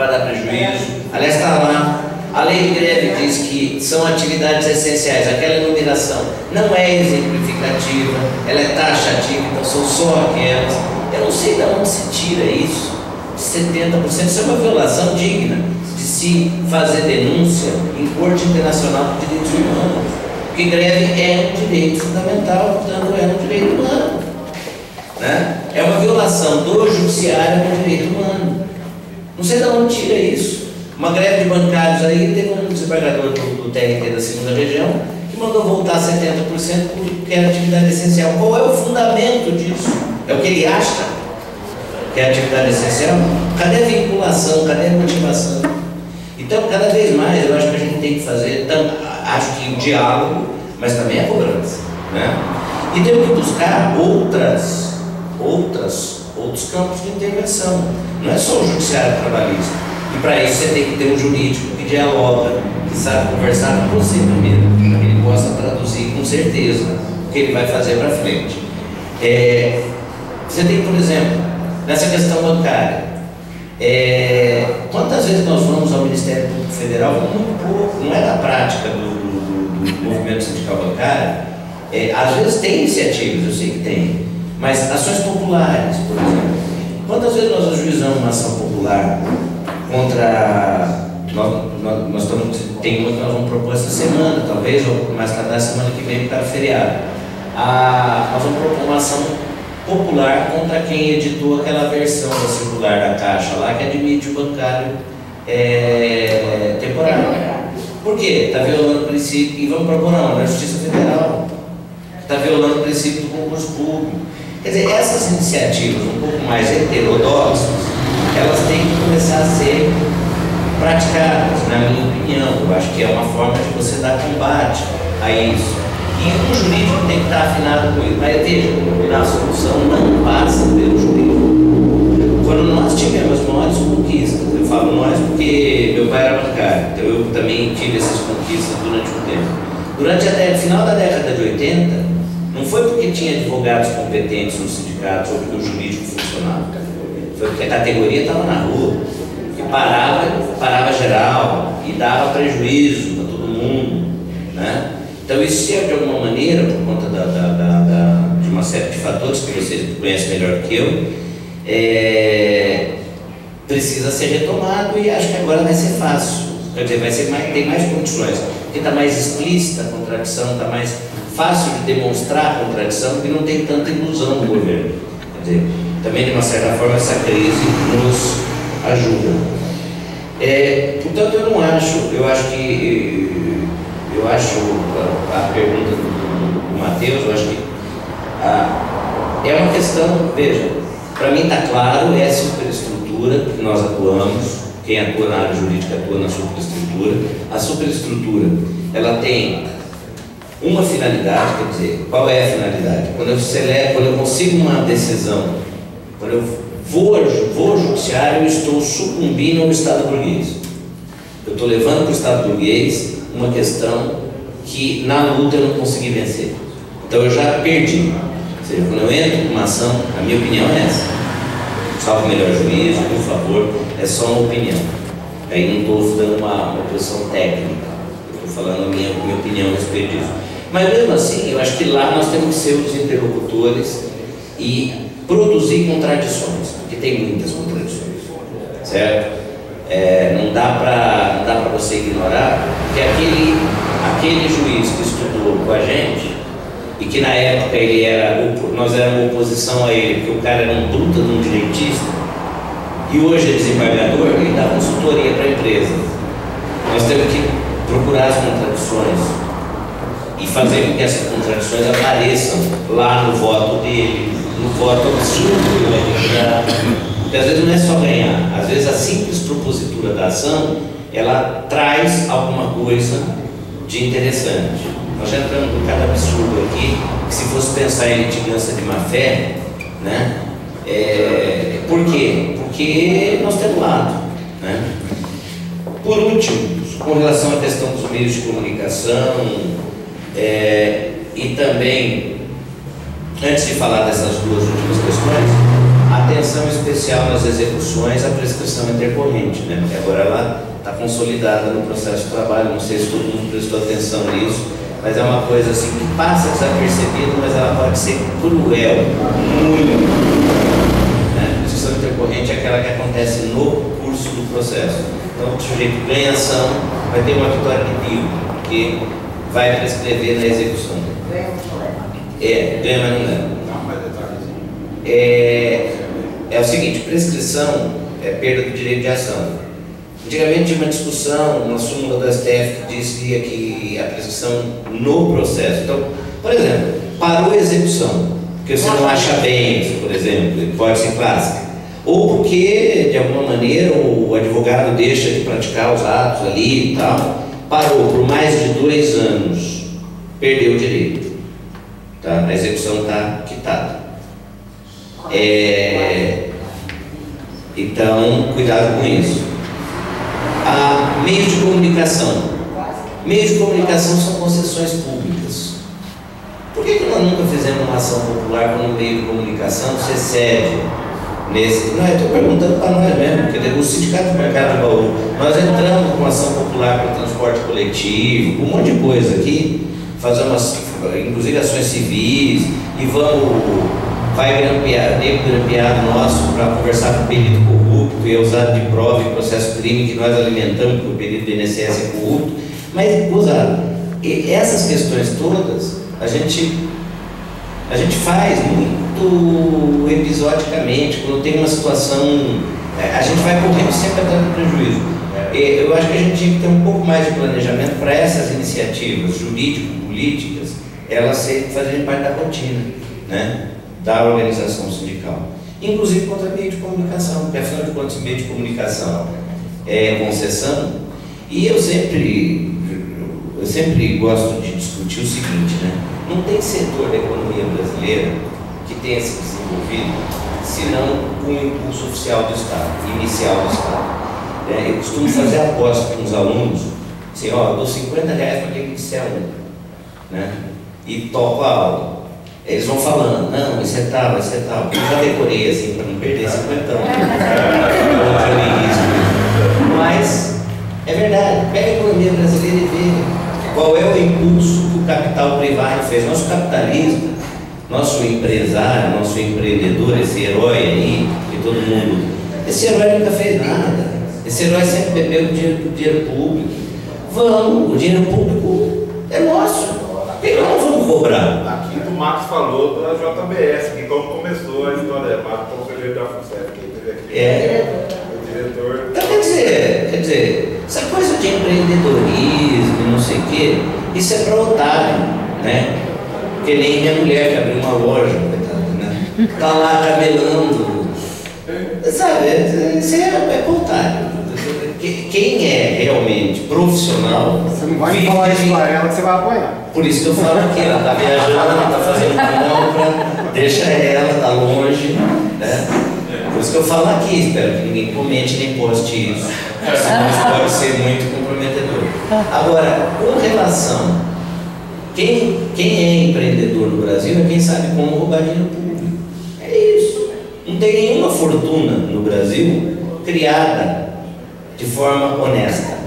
Aliás, está lá, a lei de greve diz que são atividades essenciais, aquela enumeração não é exemplificativa, ela é taxativa, então são só aquelas. Eu não sei de onde se tira isso. 70%, isso é uma violação digna de se fazer denúncia em Corte Internacional de Direitos Humanos, porque greve é um direito fundamental, portanto é um direito humano, né? É uma violação do judiciário do direito humano. Não sei de onde tira isso. Uma greve de bancários aí, teve um desembargador do TRT da 2ª região que mandou voltar 70% porque era atividade essencial. Qual é o fundamento disso? É o que ele acha que é atividade essencial? Cadê a vinculação? Cadê a motivação? Então, cada vez mais, eu acho que a gente tem que fazer, acho que o diálogo, mas também a cobrança, né? E temos que buscar outros campos de intervenção. Não é só o judiciário trabalhista. E para isso você tem que ter um jurídico que dialoga, que sabe conversar com você primeiro, para que ele possa traduzir com certeza o que ele vai fazer para frente. Você tem, por exemplo, nessa questão bancária, quantas vezes nós vamos ao Ministério Público Federal? Muito pouco, não é da prática do movimento sindical bancário. Às vezes tem iniciativas, eu sei que tem, mas ações populares, por exemplo. Quantas vezes nós ajuizamos uma ação popular contra... Nós tem uma que nós vamos propor essa semana, talvez, ou mais tarde, semana que vem, para o feriado. Nós vamos propor uma ação popular contra quem editou aquela versão da circular da Caixa lá, que admite o bancário temporário. Por quê? Está violando o princípio, e vamos propor na Justiça Federal, está violando o princípio do concurso público. Quer dizer, essas iniciativas um pouco mais heterodoxas, elas têm que começar a ser praticadas, na minha opinião. Eu acho que é uma forma de você dar combate a isso. E o jurídico tem que estar afinado com isso. Mas veja, a solução não passa pelo jurídico. Quando nós tivemos maiores conquistas, eu falo nós porque meu pai era bancário, então eu também tive essas conquistas durante um tempo. Durante o final da década de 80, não foi porque tinha advogados competentes nos sindicatos ou porque o jurídico funcionava. Foi porque a categoria estava na rua, que parava geral e dava prejuízo para todo mundo, né? Então isso, de alguma maneira, por conta de uma série de fatores que vocês conhecem melhor que eu, precisa ser retomado, e acho que agora vai ser fácil. Quer dizer, tem mais condições, porque está mais explícita a contradição, está mais fácil de demonstrar a contradição, porque não tem tanta ilusão no governo. Quer dizer, também de uma certa forma essa crise nos ajuda. Portanto, eu acho a pergunta do Matheus, eu acho que é uma questão, veja, para mim está claro, é a superestrutura que nós atuamos, quem atua na área jurídica atua na superestrutura. A superestrutura, ela tem uma finalidade, quer dizer, qual é a finalidade? Quando eu consigo uma decisão, quando eu vou ao judiciário, eu estou sucumbindo ao Estado burguês. Eu estou levando para o Estado burguês uma questão que na luta eu não consegui vencer. Então eu já perdi. Ou seja, quando eu entro com uma ação, a minha opinião é essa. Salvo o melhor juízo, por favor, é só uma opinião. Aí não estou dando uma posição técnica. Estou falando a minha opinião a respeito disso. Mas mesmo assim, eu acho que lá nós temos que ser os interlocutores e produzir contradições, porque tem muitas contradições, certo? Não dá para você ignorar que aquele juiz que estudou com a gente, e que na época nós éramos oposição a ele, porque o cara era um bruta de um direitista, e hoje é desembargador, ele dá consultoria para a empresa. Nós temos que procurar as contradições e fazer com que essas contradições apareçam lá no voto dele, no voto absurdo que ele vai deixar. Porque às vezes não é só ganhar, às vezes a simples propositura da ação, ela traz alguma coisa de interessante. Nós já entramos num cada absurdo aqui, que se fosse pensar em litigância de má-fé, né? Por quê? Porque nós temos lado, né? Por último, com relação à questão dos meios de comunicação, e também, antes de falar dessas duas últimas questões, atenção especial nas execuções à prescrição intercorrente, né? Porque agora ela está consolidada no processo de trabalho, não sei se todo mundo prestou atenção nisso, mas é uma coisa assim que passa desapercebida, mas ela pode ser cruel, muito. Né? A prescrição intercorrente é aquela que acontece no curso do processo. Então o sujeito ganha ação, vai ter uma vitória de bio, que vai prescrever na execução. Ganha, mas não ganha. É o seguinte, prescrição é perda do direito de ação. Antigamente tinha uma discussão, uma súmula do STF que dizia que a prescrição no processo. Então, por exemplo, parou a execução, porque você não acha bem, por exemplo, pode ser clássica. Ou porque, de alguma maneira, o advogado deixa de praticar os atos ali e tal. Parou por mais de 2 anos, perdeu o direito. Tá? A execução está quitada. Então, cuidado com isso. Meios de comunicação. Meios de comunicação são concessões públicas. Por que nós nunca fizemos uma ação popular quando o meio de comunicação se excede nesse? Não, eu estou perguntando para nós mesmo, porque o Sindicato do Mercado de Bauru, nós entramos com uma ação popular para o transporte coletivo, com um monte de coisa aqui, fazemos inclusive ações civis, e vai nego grampeado nosso para conversar com o perito corrupto e é usado de prova em processo crime que nós alimentamos, porque o perito do INSS é corrupto, mas usado. Essas questões todas a gente faz muito episodicamente, quando tem uma situação, a gente vai correndo sempre atrás do prejuízo. Eu acho que a gente tinha que ter um pouco mais de planejamento para essas iniciativas jurídico-políticas, elas fazerem parte da rotina, né, da organização sindical, inclusive contra meio de comunicação, porque afinal de contas meio de comunicação é concessão, e eu sempre gosto de discutir o seguinte, né? Não tem setor da economia brasileira que tenha se desenvolvido senão com o impulso oficial do Estado, inicial do Estado. Eu costumo fazer aposta com os alunos, assim, dou R$50 para quem disser um, né? E toco a aula. Eles vão falando, não, isso é tal, isso é tal. Eu já decorei assim para não perder 50 Mas é verdade, pega a economia brasileira e vê qual é o impulso que o capital privado fez. Nosso capitalista, nosso empresário, nosso empreendedor, esse herói aí, que todo mundo. Esse herói nunca fez nada. Esse herói sempre bebeu o dinheiro público. Vamos, o dinheiro público é nosso. Por que nós vamos cobrar? Aqui o Marcos falou da JBS, que como começou a história, Marcos conselheiro da FUNCEF, que teve aqui. O diretor. Então quer dizer, essa coisa de empreendedorismo, não sei o quê, isso é para otário, né? Que nem minha mulher que abriu uma loja, né? Tá lá camelando. Sabe, isso é para otário. Quem é realmente profissional. Você não vai falar isso para ela que você vai apoiar. Por isso que eu falo aqui, ela está viajando, ela está fazendo compra, deixa ela, está longe, né? Por isso que eu falo aqui, espero que ninguém comente nem poste isso, senão isso pode ser muito comprometedor. Agora, com relação, quem é empreendedor no Brasil é quem sabe como roubar dinheiro público. É isso. Não tem nenhuma fortuna no Brasil criada de forma honesta.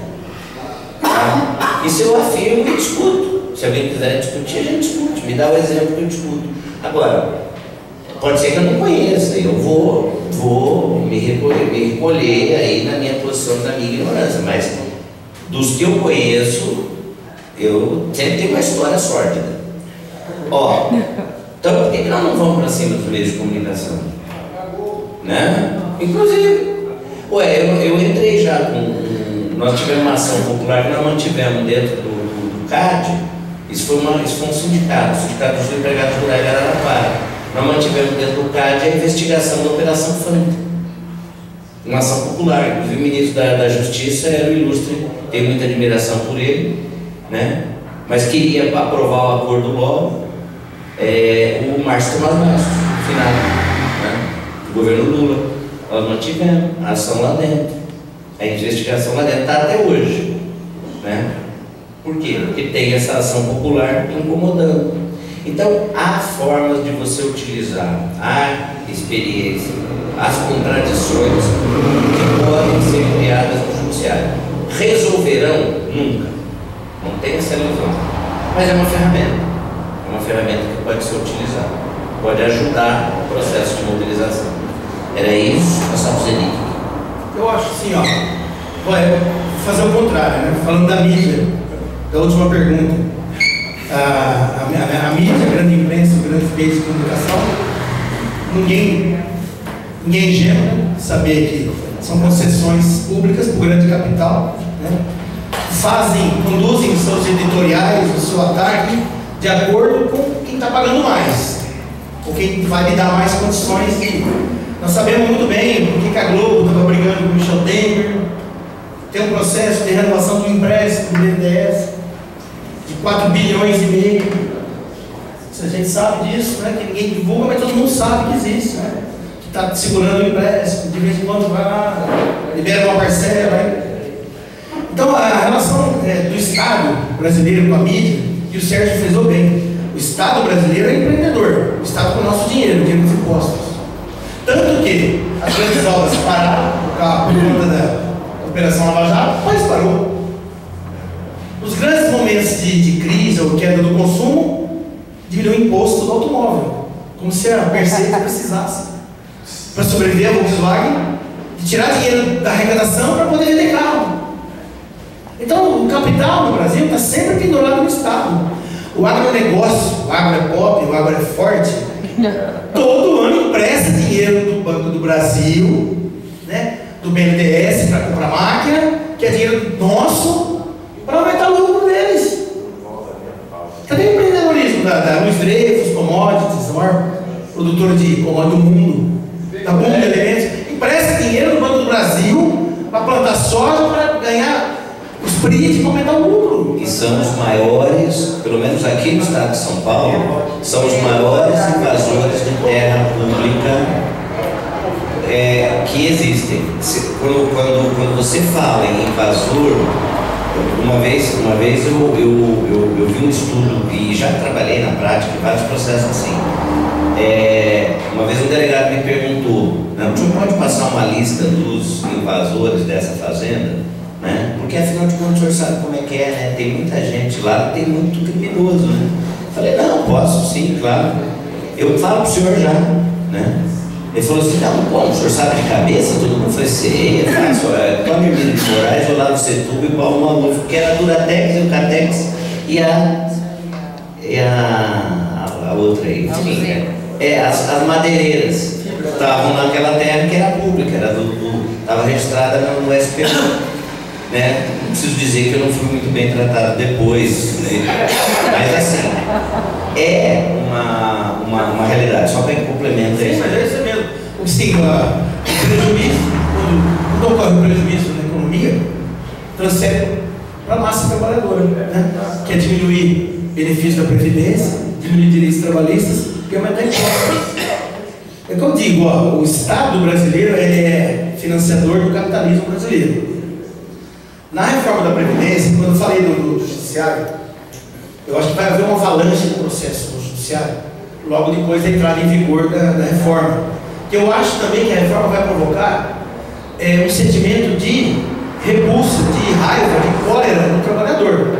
Tá? Isso eu afirmo e discuto. Se alguém quiser discutir, a gente discute. Me dá o exemplo que eu discuto. Agora, pode ser que eu não conheça. Eu vou me recolher aí na minha posição, da minha ignorância. Mas dos que eu conheço, eu sempre tenho uma história sórdida. Ó, então por que nós não vamos para cima dos meios de comunicação? Né? Inclusive, eu entrei já com. Nós tivemos uma ação popular que nós mantivemos dentro do CAD. Isso foi um sindicato, o Sindicato dos Empregados Rurais de Araraquara. Nós mantivemos dentro do CAD a investigação da Operação Fanta. Uma ação popular, inclusive o ministro da Justiça era o ilustre, tenho muita admiração por ele, né? Mas queria aprovar o acordo logo, o Márcio Tomás Bastos, no final, né? Do governo Lula. Nós mantivemos a ação lá dentro, a investigação lá dentro, está até hoje, né? Por quê? Porque tem essa ação popular incomodando. Então, há formas de você utilizar a experiência, as contradições que podem ser criadas no judiciário. Resolverão? Nunca. Não tem essa ilusão. Mas é uma ferramenta. É uma ferramenta que pode ser utilizada. Pode ajudar o processo de mobilização. Era isso que nós estamos dizendo. Eu acho assim, ó. Vou fazer o contrário, né? Falando da mídia, da última pergunta. A mídia, a grande imprensa, o grande meio de comunicação, ninguém é ingênuo saber que são concessões públicas para o grande capital, né? Conduzem os seus editoriais, o seu ataque de acordo com quem está pagando mais, ou quem vai lhe dar mais condições. Nós sabemos muito bem por que a Globo estava brigando com o Michel Temer. Tem um processo de renovação do empréstimo do BNDES de 4,5 bilhões. A gente sabe disso, né? Que ninguém divulga, mas todo mundo sabe que existe, né? Que está segurando o empréstimo, de vez em quando vai lá, libera uma parcela. Né? Então a relação do Estado brasileiro com a mídia, e o Sérgio fez bem, o Estado brasileiro é empreendedor, o Estado com o nosso dinheiro, o dinheiro dos impostos. Tanto que as grandes obras pararam por conta da Operação Lava Jato, o país parou. Nos grandes momentos de crise ou queda do consumo, diminuiu o imposto do automóvel, como se a Mercedes precisasse, para sobreviver a Volkswagen, de tirar dinheiro da arrecadação para poder vender carro. Então, o capital no Brasil está sempre pendurado no Estado. O agronegócio, o agro é pobre, o agro é forte, todo ano empresta dinheiro do Banco do Brasil, né, do BNDES para comprar máquina, que é dinheiro nosso, para aumentar o lucro deles. Cadê o empreendedorismo da Luiz Dreyfus, Commodities, o maior produtor de commodities do mundo, da Boom de Elementos? Empresta dinheiro do Banco do Brasil para plantar soja, para ganhar os PRIs, para aumentar o lucro. E são os maiores, pelo menos aqui no estado de São Paulo, são os maiores invasores de terra pública que existem. Quando você fala em invasor, Uma vez eu vi um estudo e já trabalhei na prática em vários processos assim. Uma vez um delegado me perguntou, né, o senhor pode passar uma lista dos invasores dessa fazenda? Né? Porque afinal de contas o senhor sabe como é que é, né? Tem muita gente lá, tem muito criminoso, né? Falei, não, posso sim, claro. Eu falo pro senhor já, né? Ele falou assim, não, como o senhor sabe de cabeça? Todo mundo foi ser, é fácil, Cláudio Emílio de Moraes, Olavo Setúbal e Paulo Maluf, que era a Duratex, o Catex e a outra aí, enfim, as madeireiras estavam naquela terra que era pública, estava registrada no SPU. Né? Não preciso dizer que eu não fui muito bem tratado depois, né? Mas assim, é uma realidade, só para complementar isso. Sim, mas é isso mesmo. Sim, o prejuízo, quando ocorre o prejuízo na economia, transfere para a massa trabalhadora, né? Que é diminuir benefícios da Previdência, diminuir direitos trabalhistas e aumentar impostos. É como eu digo, o Estado brasileiro é financiador do capitalismo brasileiro. Na reforma da Previdência, quando eu falei do Judiciário, eu acho que vai haver uma avalanche de processo no Judiciário, logo depois da entrada em vigor da reforma. Que eu acho também que a reforma vai provocar um sentimento de repulsa, de raiva, de cólera no trabalhador.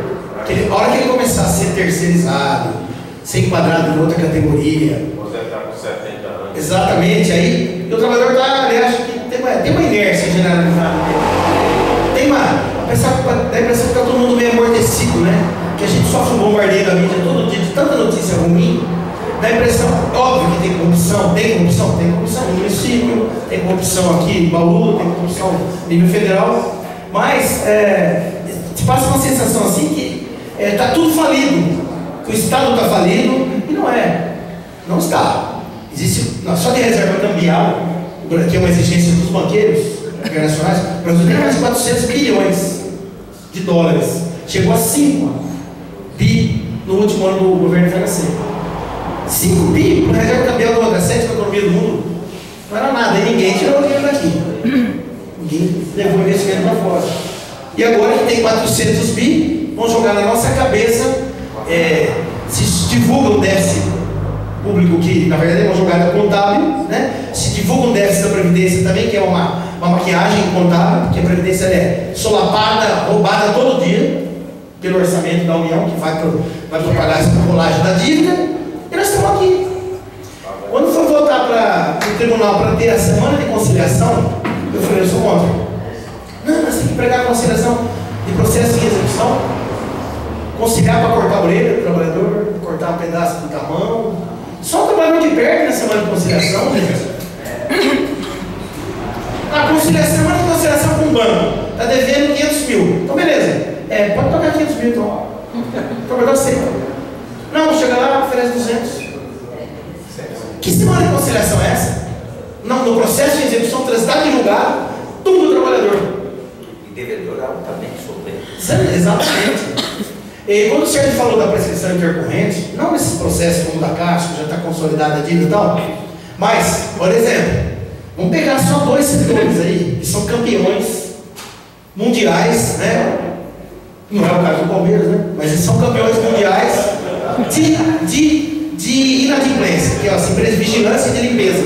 A hora que ele começar a ser terceirizado, ser enquadrado em outra categoria. Você está com 70 anos. Exatamente, aí o trabalhador está, ele acha que tem uma inércia generalizada. Tem dá a impressão que está todo mundo meio amortecido, né? Que a gente sofre um bombardeio da mídia todo dia de tanta notícia ruim. Dá a impressão, óbvio que tem corrupção no município, tem corrupção aqui em Bauru, tem corrupção no nível federal, mas se passa uma sensação assim que está tudo falido, que o Estado está falido, e não está. Existe, só de reserva cambial, que é uma exigência dos banqueiros internacionais, o Brasil tem mais de 400 bilhões de dólares, chegou a 5 bi no último ano do governo FHC. 5 bi para a reserva cambial do HC, para a economia do mundo, não era nada, e ninguém tirou o dinheiro daqui. Ninguém levou o investimento para fora. E agora que tem 400 bi, vão jogar na nossa cabeça, se divulga um déficit público, que na verdade é uma jogada contábil, né? Se divulga um déficit da Previdência também, que é uma maquiagem contábil, porque a Previdência é solapada, roubada todo dia pelo orçamento da União, que vai pagar essa rolagem da dívida. E nós estamos aqui. Quando for voltar para o tribunal para ter a semana de conciliação, eu falei, eu sou contra. Não, nós temos que pregar a conciliação de processo de execução, conciliar para cortar a orelha do trabalhador, cortar um pedaço do camão. Só o trabalhador que perde na semana de conciliação, gente. A conciliação, semana de conciliação com o banco, está devendo 500 mil. Então, beleza. Pode tocar 500 mil, então. O trabalhador aceita. Não, chega lá, oferece 200. Que semana de conciliação é essa? Não, no processo de execução, transitado e julgado, tudo do trabalhador. E devedor altamente solvente. Exatamente. E quando o Sérgio falou da prescrição intercorrente, não nesses processos como da Caixa, que já está consolidada a dívida e tal, mas, por exemplo, vamos pegar só 2 setores aí, que são campeões mundiais, né? Não é o caso do Palmeiras, né? Mas eles são campeões mundiais de inadimplência, que é as empresas de vigilância e de limpeza.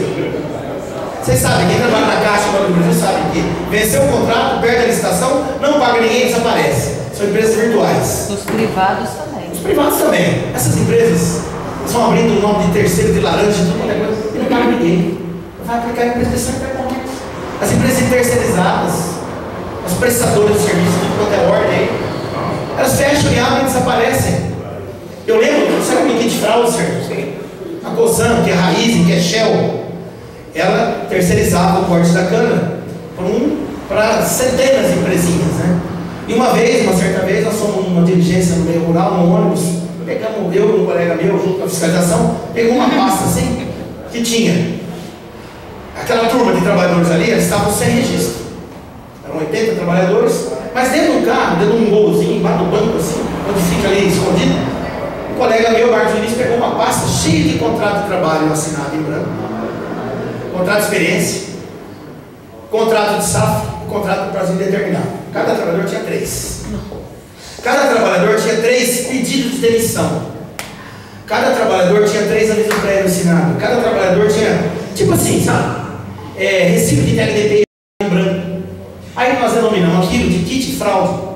Vocês sabem, quem trabalha na Caixa do Brasil sabe que venceu o contrato, perde a licitação, não paga ninguém e desaparece. São empresas virtuais. Os privados também. Os privados também. Essas empresas estão abrindo o nome de terceiro, de laranja, de tudo quanto é coisa, e não pagam ninguém. Vai aplicar a prescrição intercorrente. As empresas terceirizadas, as prestadoras de serviços, tudo quanto é ordem, elas fecham e abrem e desaparecem. Eu lembro, sabe o que de fraude, Sérgio? A Cosan, que é Raizen, que é Shell, ela terceirizava o corte da cana para centenas de empresinhas, né? E uma certa vez, nós fomos numa diligência no meio rural, num ônibus, pegamos, eu e um colega meu, junto com a fiscalização, pegou uma pasta assim, que tinha aquela turma de trabalhadores ali, eles estavam sem registro. Eram 80 trabalhadores, mas dentro do carro, dentro de um golzinho, embaixo do banco assim, onde fica ali escondido, um colega meu, Marcos Vinícius, pegou uma pasta cheia de contrato de trabalho assinado em branco, contrato de experiência, contrato de safra e contrato de prazo indeterminado. Cada trabalhador tinha 3. Cada trabalhador tinha 3 pedidos de demissão. Cada trabalhador tinha 3 avisos prévios assinados. Cada trabalhador tinha, tipo assim, sabe? Recibo de TLDP em branco. Aí nós denominamos aquilo de kit fraude.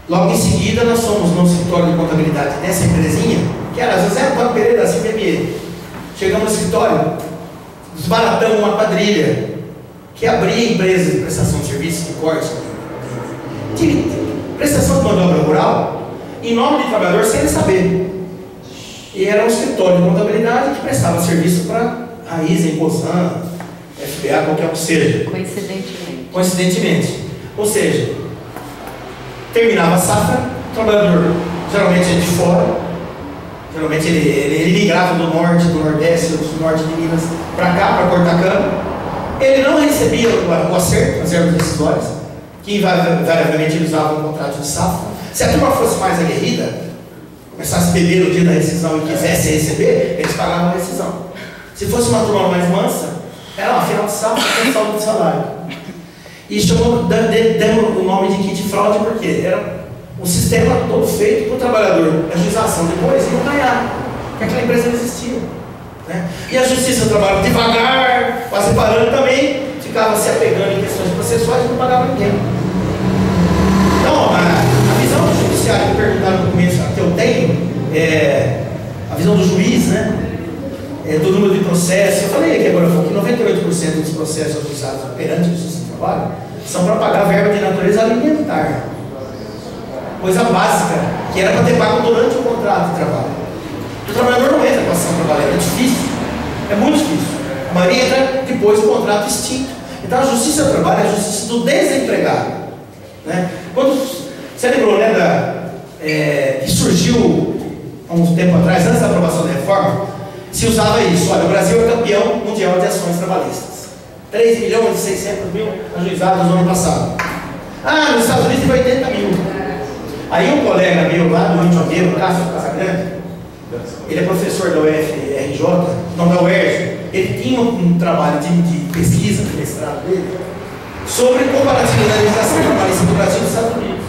Logo em seguida, nós fomos no escritório de contabilidade dessa empresinha, que era José Antônio Pereira da CPME. Chegamos no escritório, desbaratamos uma quadrilha que abria empresas de prestação de serviço, de corte, de prestação de mão de obra rural, em nome de trabalhador sem ele saber. E era um escritório de contabilidade que prestava serviço para Raiz, Emposan, FBA, qualquer que seja. Coincidentemente. Ou seja, terminava a safra, o trabalhador geralmente é de fora, geralmente ele migrava do norte, do nordeste, do norte de Minas para cá, para cortar cana. Ele não recebia o acerto, as ervas decisórias, que invariavelmente ele usava um contrato de safra. Se a turma fosse mais aguerrida, começasse a beber no dia da rescisão e quisesse receber, eles pagavam a rescisão. Se fosse uma turma mais mansa, era uma final de safra com saldo de salário. E chamou, dando o nome de kit fraude porque era um sistema todo feito para o trabalhador. A ajuização depois ia ganhar, porque aquela empresa não existia. Né? E a justiça trabalhava devagar, quase parando também, ficava se apegando em questões processuais e não pagava ninguém. Então, a visão do judiciário, que perguntaram no começo, que eu tenho, a visão do juiz, né? Do número de processos. Eu falei aqui agora que 98% dos processos ajuizados perante a justiça do trabalho são para pagar verba de natureza alimentar. Coisa básica, que era para ter pago durante o contrato de trabalho. O trabalhador não entra com a ação trabalhista, é difícil, é muito difícil. A maioria entra depois do contrato extinto. Então a justiça do trabalho é a justiça do desempregado. Né? Quando você lembrou, né, que surgiu há uns tempo atrás, antes da aprovação da reforma, se usava isso. Olha, o Brasil é campeão mundial de ações trabalhistas. 3 milhões e 600 mil ajuizados no ano passado. Nos Estados Unidos teve 80 mil. Aí um colega meu lá do Rio de Janeiro, Cássio Casagrande, ele é professor da UFRJ, não da UERJ, ele tinha um trabalho de pesquisa, de mestrado dele, sobre comparativo da legislação trabalhista do Brasil e dos Estados Unidos.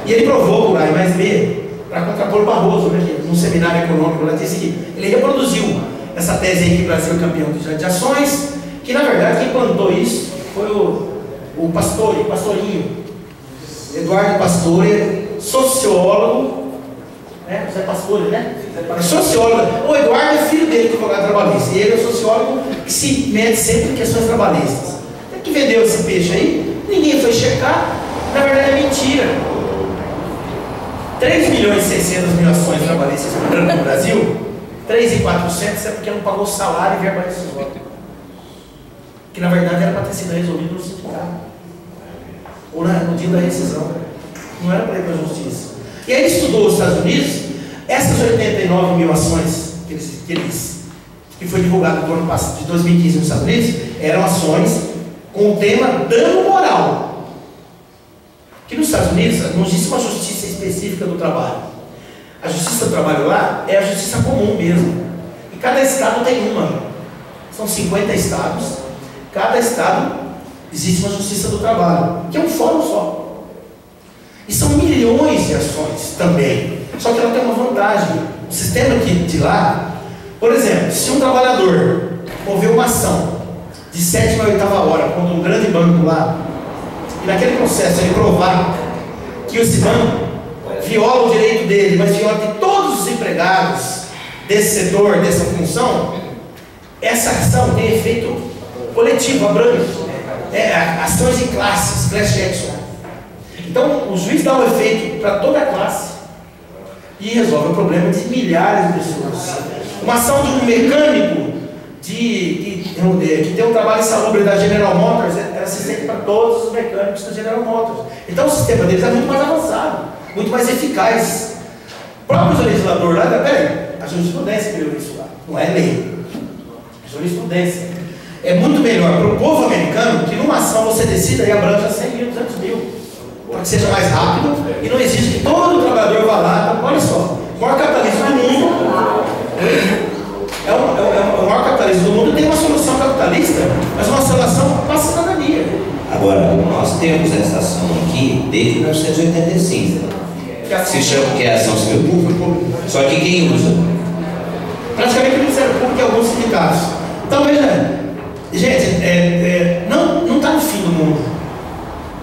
E ele provou por A mais B, para contrapor o Barroso, né, num seminário econômico, lá disse que ele reproduziu essa tese aí que o Brasil é campeão de ações, que na verdade quem plantou isso foi o Pastorinho, Eduardo Pastore, sociólogo, né? José Pastore, né? É sociólogo. O Eduardo é filho dele, advogado trabalhista, e ele é sociólogo que se mete sempre em questões trabalhistas. Tem que vendeu esse peixe aí, ninguém foi checar, na verdade é mentira. 3 milhões e 600 mil ações trabalhistas no Brasil, 3.400 é porque não pagou salário e verba decisória. Que na verdade era para ter sido resolvido no sindicato. Ou no dia da rescisão. Não era para ir para a justiça. E aí ele estudou os Estados Unidos, essas 89 mil ações que foi divulgado no ano passado, de 2015 nos Estados Unidos, eram ações com o tema dano moral. Que nos Estados Unidos não existe uma justiça específica do trabalho. A justiça do trabalho lá é a justiça comum mesmo. E cada estado tem uma. São 50 estados. Cada estado existe uma justiça do trabalho, que é um fórum só. E são milhões de ações também. Só que ela tem uma vantagem. O sistema aqui de lá, por exemplo, se um trabalhador mover uma ação de 7ª a 8ª hora contra um grande banco lá, e naquele processo ele provar que esse banco viola o direito dele, mas viola de todos os empregados desse setor, dessa função, essa ação tem efeito coletivo, abrange. Ações em classes, class action. Então o juiz dá um efeito para toda a classe e resolve o problema de milhares de pessoas. Uma ação de um mecânico que tem um trabalho insalubre da General Motors era assistente para todos os mecânicos da General Motors. Então o sistema deles é muito mais avançado, muito mais eficaz. O próprio legislador lá, a jurisprudência criou isso lá, não é lei, é jurisprudência. É muito melhor para o povo americano que numa ação você decida e abranja 100 mil, 200 mil, para que seja mais rápido e não exige que todo trabalhador vá lá. Olha só, o maior capitalismo do mundo o maior capitalismo do mundo tem uma solução capitalista, mas uma solução para a cidadania. Agora, nós temos essa ação aqui desde 1985, se chama que é a ação civil pública. Só que quem usa? Praticamente o Ministério Público e alguns sindicatos. Então, veja, gente, não está no fim do mundo.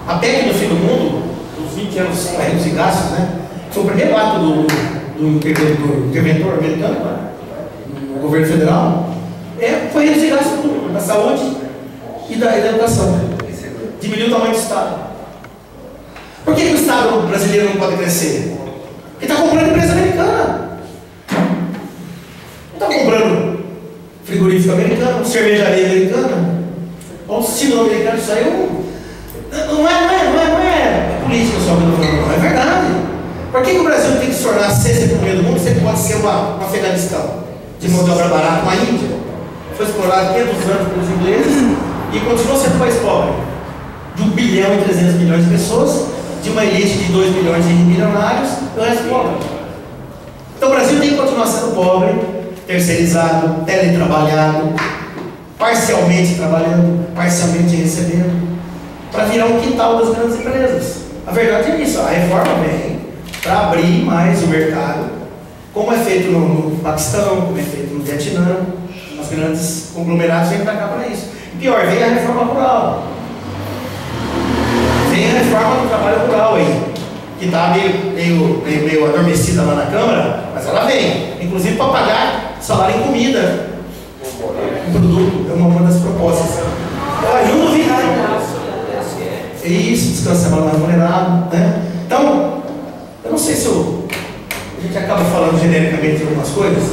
A PEC no fim do mundo, dos 20 anos carregos e gastos, né? Foi o primeiro ato do interventor americano, no governo federal, foi reduzir gastos da saúde e da educação. Diminuiu o tamanho do Estado. Por que o Estado brasileiro não pode crescer? Porque está comprando empresa americana. Não está comprando frigorífico americano, cervejaria americana, estilo americano. Isso aí não é política só que eu estou falando, não. É verdade. Por que o Brasil tem que se tornar a sexta economia do mundo se ele pode ser uma Afeganistão, de mão de obra barata, uma Índia? Foi explorado 500 anos pelos ingleses e continua sendo um país pobre. De 1 bilhão e 300 milhões de pessoas, de uma elite de 2 milhões de milionários, e o resto pobre. Então o Brasil tem que continuar sendo pobre, terceirizado, teletrabalhado, parcialmente trabalhando, parcialmente recebendo, para virar um quintal das grandes empresas. A verdade é isso, a reforma vem para abrir mais o mercado, como é feito no Paquistão, como é feito no Vietnã. Os grandes conglomerados vêm para cá para isso. E pior, vem a reforma rural. Vem a reforma do trabalho rural aí, que está meio adormecida lá na Câmara, mas ela vem, inclusive para pagar salário em comida, um produto, é uma das propostas. Eu não vi nada. É isso, descansa mal remunerado, né? Então, eu não sei se a gente acaba falando genericamente de algumas coisas,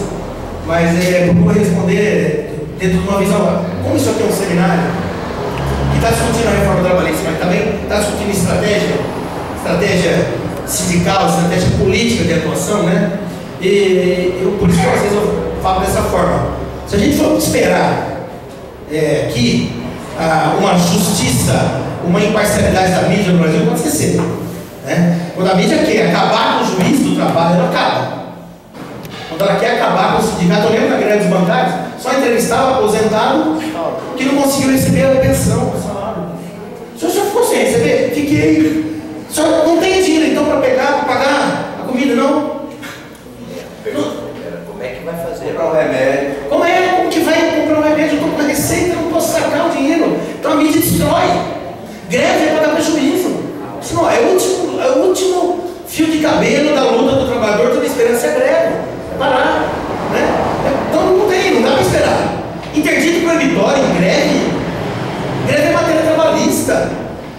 mas procuro responder dentro de uma visão. Como isso aqui é um seminário que está discutindo a reforma trabalhista, mas também está discutindo estratégia sindical, estratégia política de atuação, né? E por isso que às vezes eu falo dessa forma. Se a gente for esperar que uma justiça, uma imparcialidade da mídia no Brasil, pode esquecer. Né? Quando a mídia quer acabar com o juiz do trabalho, ela acaba. Quando ela quer acabar com o sindicato, eu lembro da greve dos bancários, só entrevistava aposentado que não conseguiu receber a pensão, o salário. Se eu já ficou sem receber, fiquei. Só não tem dinheiro então para pagar a comida, não? Como é que vai fazer? Comprar um remédio. Como que vai comprar um remédio? Eu estou com a receita, não posso sacar o dinheiro. Então a mídia destrói. Greve é para dar prejuízo. Senão, é o último fio de cabelo da luta do trabalhador, toda esperança é greve. É parar. Né? Então não dá para esperar. Interdito proibitório em greve. Greve é matéria trabalhista.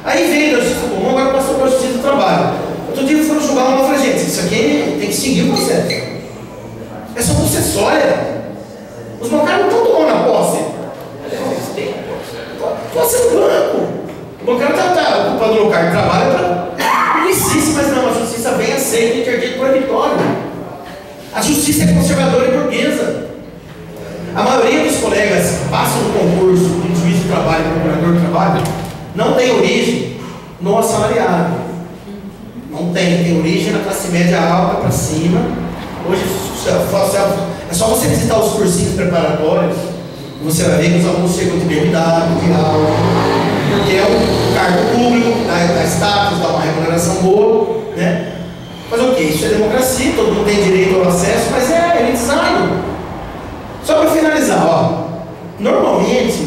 Aí veio da Justiça Comum, agora passou para a Justiça do Trabalho. Outro dia foram julgar uma, eu falei, gente, isso aqui tem que seguir o processo. É só processória. Os bancários não estão tomando a posse. Posse no banco. O bancário está ocupando o local de trabalho para publicíssimo, mas não, a justiça vem aceita e interdito proibitório. A justiça é conservadora e burguesa. A maioria dos colegas que passam no concurso de juiz de trabalho e procurador de trabalho não tem origem no assalariado. Não tem origem na classe média alta para cima. Hoje é só você visitar os cursinhos preparatórios, você vai ver que os alunos chegam de bebidade, de aula, porque é um cargo público, dá status, dá uma remuneração boa, né? Mas ok, isso é democracia, todo mundo tem direito ao acesso, mas é elitizado. Só para finalizar, ó, normalmente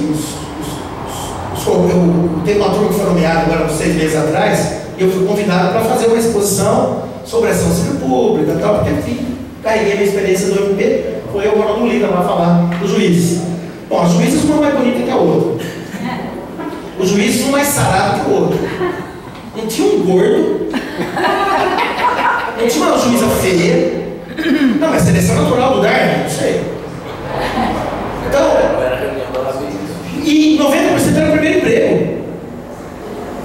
tem uma turma que foi nomeada agora uns 6 meses atrás, e eu fui convidado para fazer uma exposição sobre ação civil pública e tal, porque enfim, carreguei a minha experiência do MP, foi eu agora no Lira lá falar dos juízes. Bom, os juízes uma mais bonita que a outra. Os juízes um mais sarado que o outro. Não tinha um gordo, não tinha uma juíza feia. Não, mas seleção natural do Darwin, não sei. Então, e 90% era o primeiro emprego.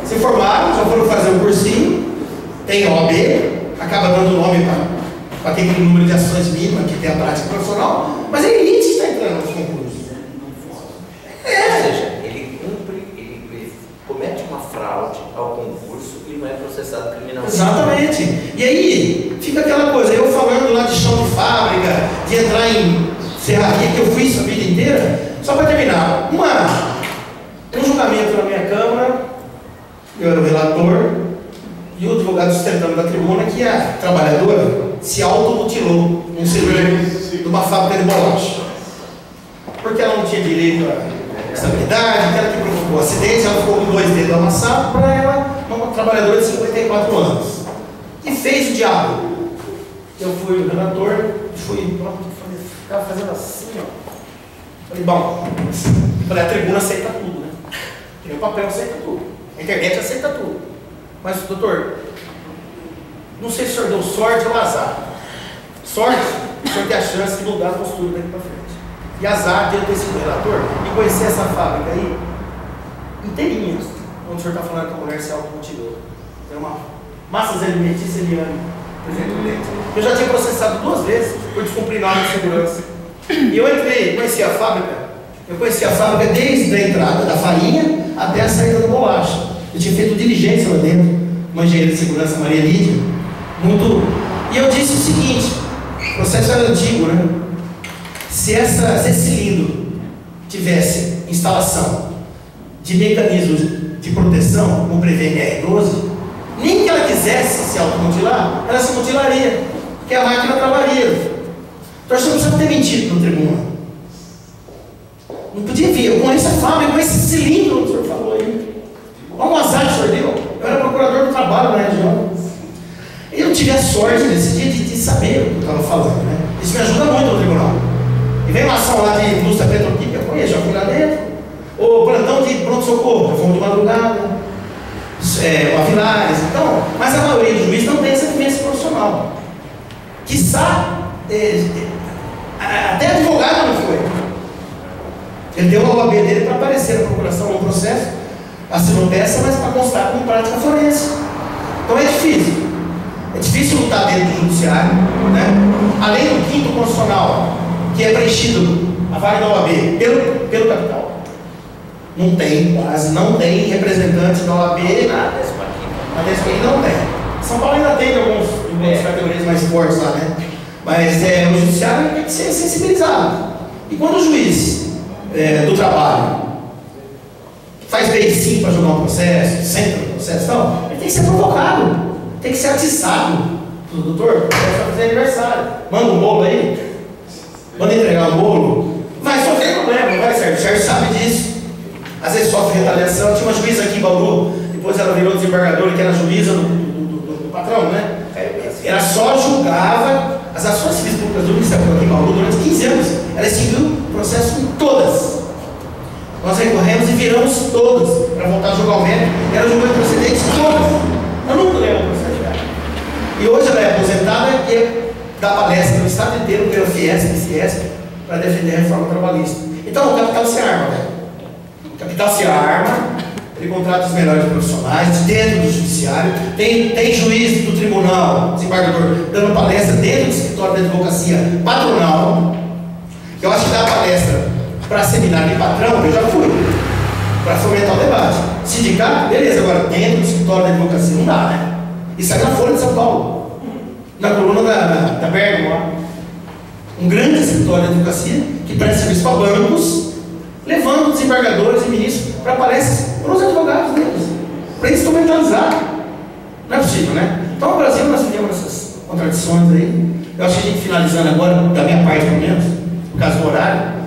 Se formaram, já foram fazer o cursinho, tem OAB, acaba dando nome para aquele número de ações mínima que tem a prática profissional, mas a elite está entrando nos concursos. Ou seja, ele comete uma fraude ao concurso e não é processado criminalmente. Exatamente. E aí, fica aquela coisa, eu falando lá de chão de fábrica, de entrar em serraria, que eu fui isso a vida inteira. Só para terminar, um julgamento na minha Câmara, eu era o relator, e o advogado sustentando da tribuna que a trabalhadora se automutilou em serviço de uma fábrica de bolacha. Porque ela não tinha direito à estabilidade, ela que provocou o acidente, ela ficou com 2 dedos amassados, para ela, uma trabalhadora de 54 anos. E fez o diabo. Eu fui o relator, fui ficava fazendo assim, ó. Falei, bom, a tribuna aceita tudo, né? O papel aceita tudo, a internet aceita tudo. Mas, doutor, não sei se o senhor deu sorte ou azar. Sorte, o senhor tem a chance de mudar a postura daqui para frente. E azar de eu ter sido relator e conhecer essa fábrica aí inteirinha, onde o senhor está falando que a mulher se automutilou. Tem uma massas alimentícias Eliane, presidente. Eu já tinha processado 2 vezes por descumprir normas de segurança. E eu entrei, conheci a fábrica. Eu conheci a fábrica desde a entrada da farinha até a saída da bolacha. Eu tinha feito diligência lá dentro, uma engenheira de segurança, Maria Lídia, muito. E eu disse o seguinte: o processo era antigo, né? Se esse cilindro tivesse instalação de mecanismos de proteção, como prevê NR12, nem que ela quisesse se automutilar, ela se mutilaria, porque a máquina travaria. Então nós não precisamos ter mentido no tribunal. Não podia vir. Eu conheço a fábrica, eu conheço esse cilindro que o senhor falou aí. Olha o azar que o senhor deu. Eu era procurador do trabalho na região. E eu tive a sorte nesse dia de saber o que eu estava falando, né? Isso me ajuda muito no tribunal. E vem uma ação lá de indústria petroquímica, eu conheço, já fui lá dentro. O plantão de pronto-socorro, já fomos de madrugada. Uma Vilares, então, mas a maioria dos juízes não tem essa vivência profissional. Quiçá, até advogado não foi. Ele deu a OAB dele para aparecer na procuração no processo, assinou peça, mas para constar com prática forense. Então é difícil. É difícil lutar dentro do judiciário, né? Além do 5º constitucional, que é preenchido a vaga da OAB pelo capital. Não tem, quase não tem representante da OAB na 15ª não tem. São Paulo ainda tem algumas categorias mais fortes lá, né? Mas o judiciário tem que ser sensibilizado. E quando o juiz do trabalho faz beicinho para jogar um processo, senta no processo, então, ele tem que ser provocado, tem que ser atiçado. Doutor, vai fazer aniversário, manda um bolo aí, manda entregar um bolo, vai sofrer problema, não vai, Sérgio? O Sérgio sabe disso. Às vezes sofre retaliação. Tinha uma juíza aqui em Bauru, depois ela virou desembargadora, que era juíza do patrão, né? Ela só julgava as ações civis públicas do Ministério aqui em Bauru durante 15 anos. Ela seguiu o processo com todas. Nós recorremos e viramos todas para voltar a julgar o mérito. Ela julgou os procedentes todas. Eu nunca lembro o processo de ela. E hoje ela é aposentada e dá palestra no estado inteiro, pelo Fiesp e Ciesp, para defender a reforma trabalhista. Então o capital se arma, velho. O capital se arma, ele contrata os melhores profissionais dentro do judiciário, tem juiz do tribunal, desembargador, dando palestra dentro do escritório da advocacia patronal. Eu acho que dar palestra para seminário de patrão, eu já fui, para fomentar o debate. Sindicato, beleza, agora dentro do escritório da advocacia não dá, né? Isso aí na Folha de São Paulo, na coluna da Bergamo lá. Um grande escritório de advocacia que presta serviço para bancos, levando desembargadores e ministros para palestras para os advogados deles, para instrumentalizar. Não é possível, né? Então, no Brasil, nós temos essas contradições aí. Eu acho que a gente, finalizando agora, da minha parte pelo menos, por causa do horário,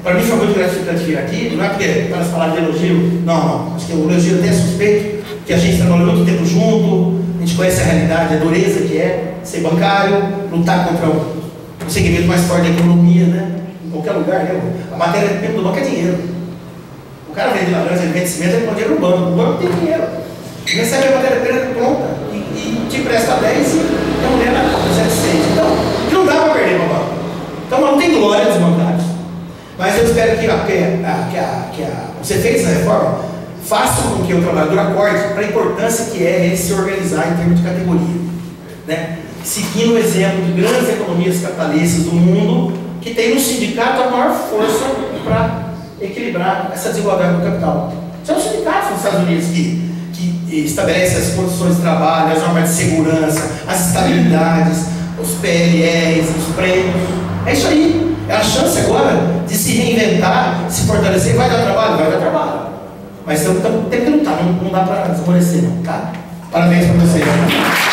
para mim foi muito gratificante vir aqui, não é porque elas falaram de elogio, não. Acho que o elogio até é suspeito, que a gente trabalhou muito tempo junto, a gente conhece a realidade, a dureza que é ser bancário, lutar contra o segmento mais forte da economia, né? Em qualquer lugar, né? A matéria-prima do banco é dinheiro. O cara vende laranja, ele vende cimento, ele põe dinheiro no banco. O banco tem dinheiro. Ele recebe a matéria-prima pronta e te empresta 10 e a mulher na conta, 7,6. Então, não dá para perder para o banco. Então, não tem glória dos bancários. Mas eu espero que os efeitos da reforma façam com que o trabalhador acorde para a importância que é ele se organizar em termos de categoria, né? Seguindo o exemplo de grandes economias capitalistas do mundo, que tem no sindicato a maior força para equilibrar essa desigualdade do capital. São os sindicatos nos Estados Unidos que estabelecem as condições de trabalho, as normas de segurança, as estabilidades, os PLRs, os prêmios. É isso aí. É a chance agora de se reinventar, se fortalecer. Vai dar trabalho? Vai dar trabalho. Mas temos que lutar. não dá para esmorecer, não, tá? Parabéns para vocês.